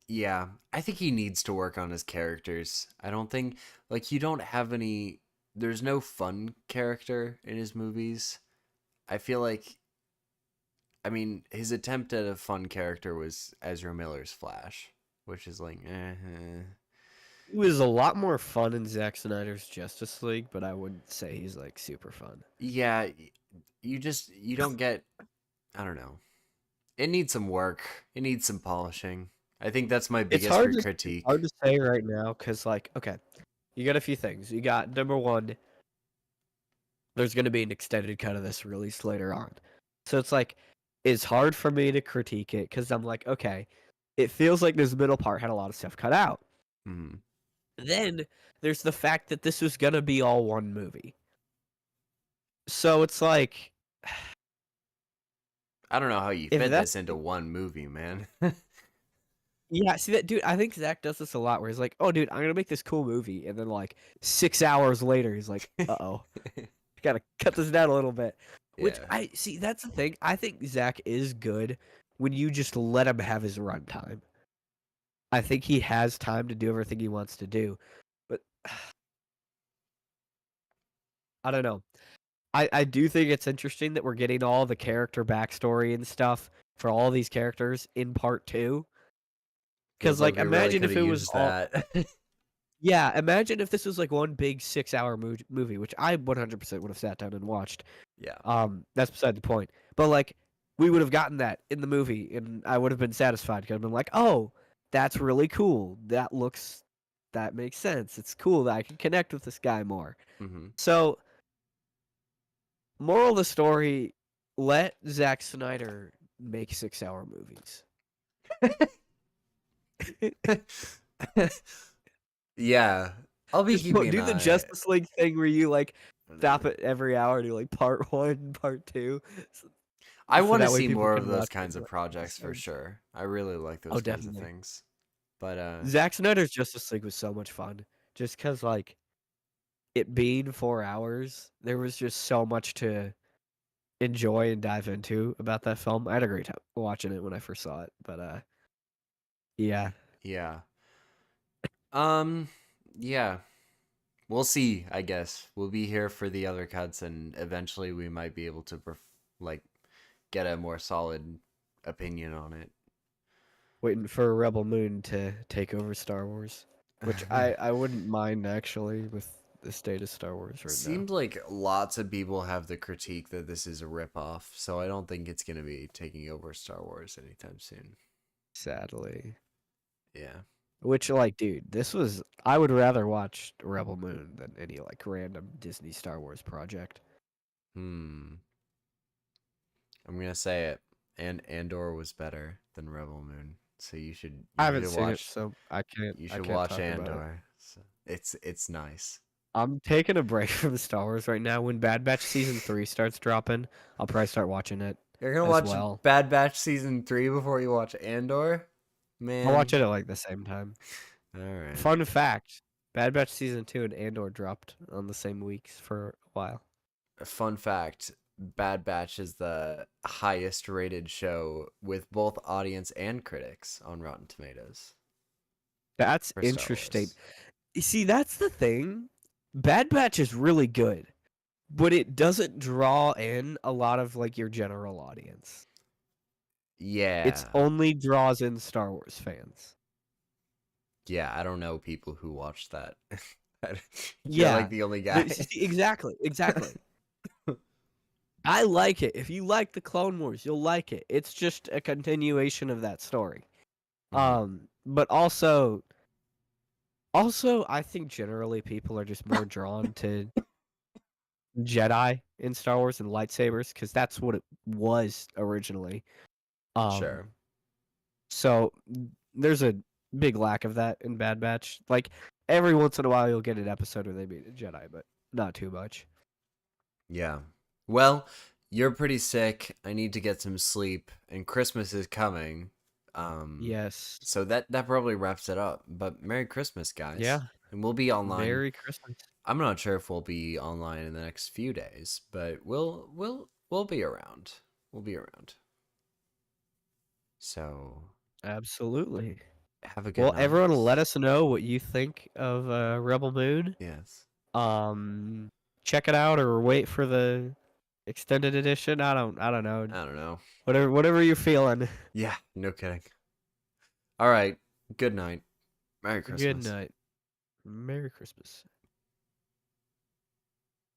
Yeah, I think he needs to work on his characters. I don't think like you don't have any. There's no fun character in his movies. I feel like I mean, his attempt at a fun character was Ezra Miller's Flash, which is like, He was a lot more fun in Zack Snyder's Justice League, but I wouldn't say he's like super fun. yeah, you don't get. I don't know. It needs some work. It needs some polishing. I think that's my It's biggest hard to critique. say right now because like okay, you got a few things. You got number one, there's gonna be an extended cut of this released later on, so it's hard for me to critique it because I'm like okay, it feels like this middle part had a lot of stuff cut out. Hmm. Then there's the fact that this was gonna be all one movie, so it's like I don't know how you if fit that's this into one movie, man. yeah, see that dude. I think Zach does this a lot, where he's like, "Oh, dude, I'm gonna make this cool movie," and then like 6 hours later, he's like, "Uh oh, gotta cut this down a little bit." Which Yeah. I see. That's the thing. I think Zach is good when you just let him have his runtime. I think he has time to do everything he wants to do, but I don't know. I do think it's interesting that we're getting all the character backstory and stuff for all these characters in part 2. Because, Feels like like, we really imagine could if have it was used all. that. Yeah, imagine if this was like one big 6-hour movie, which I 100% would have sat down and watched. Yeah. That's beside the point. But like, we would have gotten that in the movie, and I would have been satisfied because I've been like, oh, that's really cool. That makes sense. It's cool that I can connect with this guy more. Mm-hmm. So, moral of the story: let Zack Snyder make 6-hour movies. Yeah. I'll be Just keeping an do the eye. Justice League thing where you like stop it every hour, do like part 1, part 2. I So want to that way see people more can of those watch it kinds of in projects for episodes. sure. I really like Oh, those kinds of definitely. things. But Zack Snyder's Justice League was so much fun. Just because, like, it being 4 hours, there was just so much to enjoy and dive into about that film. I had a great time watching it when I first saw it. But, yeah. yeah. Yeah. We'll see, I guess. We'll be here for the other cuts, and eventually we might be able to like get a more solid opinion on it. Waiting for Rebel Moon to take over Star Wars. Which I wouldn't mind, actually, with the state of Star Wars right now. Seems like lots of people have the critique that this is a ripoff, so I don't think it's gonna be taking over Star Wars anytime soon. Sadly. Yeah. Which, like, dude, I would rather watch Rebel Moon than any, like, random Disney Star Wars project. I'm gonna say it. And Andor was better than Rebel Moon, so I you haven't should seen it, watch so I you can't should watch talk about it. Andor. So it's nice. I'm taking a break from Star Wars right now. When Bad Batch season 3 starts dropping, I'll probably start watching it You're gonna as watch well. Bad Batch season 3 before you watch Andor, I'll watch man. it at like the same time. All right. Fun fact: Bad Batch season 2 and Andor dropped on the same weeks for a while. Fun fact: Bad Batch is the highest rated show with both audience and critics on Rotten Tomatoes That's for Star interesting. Wars. You see, that's the thing. Bad Batch is really good, but it doesn't draw in a lot of like your general audience. It's Yeah. only draws in Star Wars fans. Yeah, I don't know people who watch that. You're Yeah, like the only guy. exactly. I like it. If you like the Clone Wars, you'll like it. It's just a continuation of that story. But also I think generally people are just more drawn to Jedi in Star Wars and lightsabers because that's what it was originally. Sure. So there's a big lack of that in Bad Batch. Like every once in a while, you'll get an episode where they meet a Jedi, but not too much. Yeah. Well, you're pretty sick. I need to get some sleep, and Christmas is coming. Yes. So that probably wraps it up. But Merry Christmas, guys. Yeah. And we'll be online. Merry Christmas. I'm not sure if we'll be online in the next few days, but we'll be around. We'll be around. So Absolutely. have a good Well, night. everyone, let us know what you think of Rebel Moon. Yes. Check it out or wait for the extended edition. I don't know. I don't know. Whatever you're feeling. Yeah, no kidding. All right. Good night. Merry Christmas. Good night. Merry Christmas.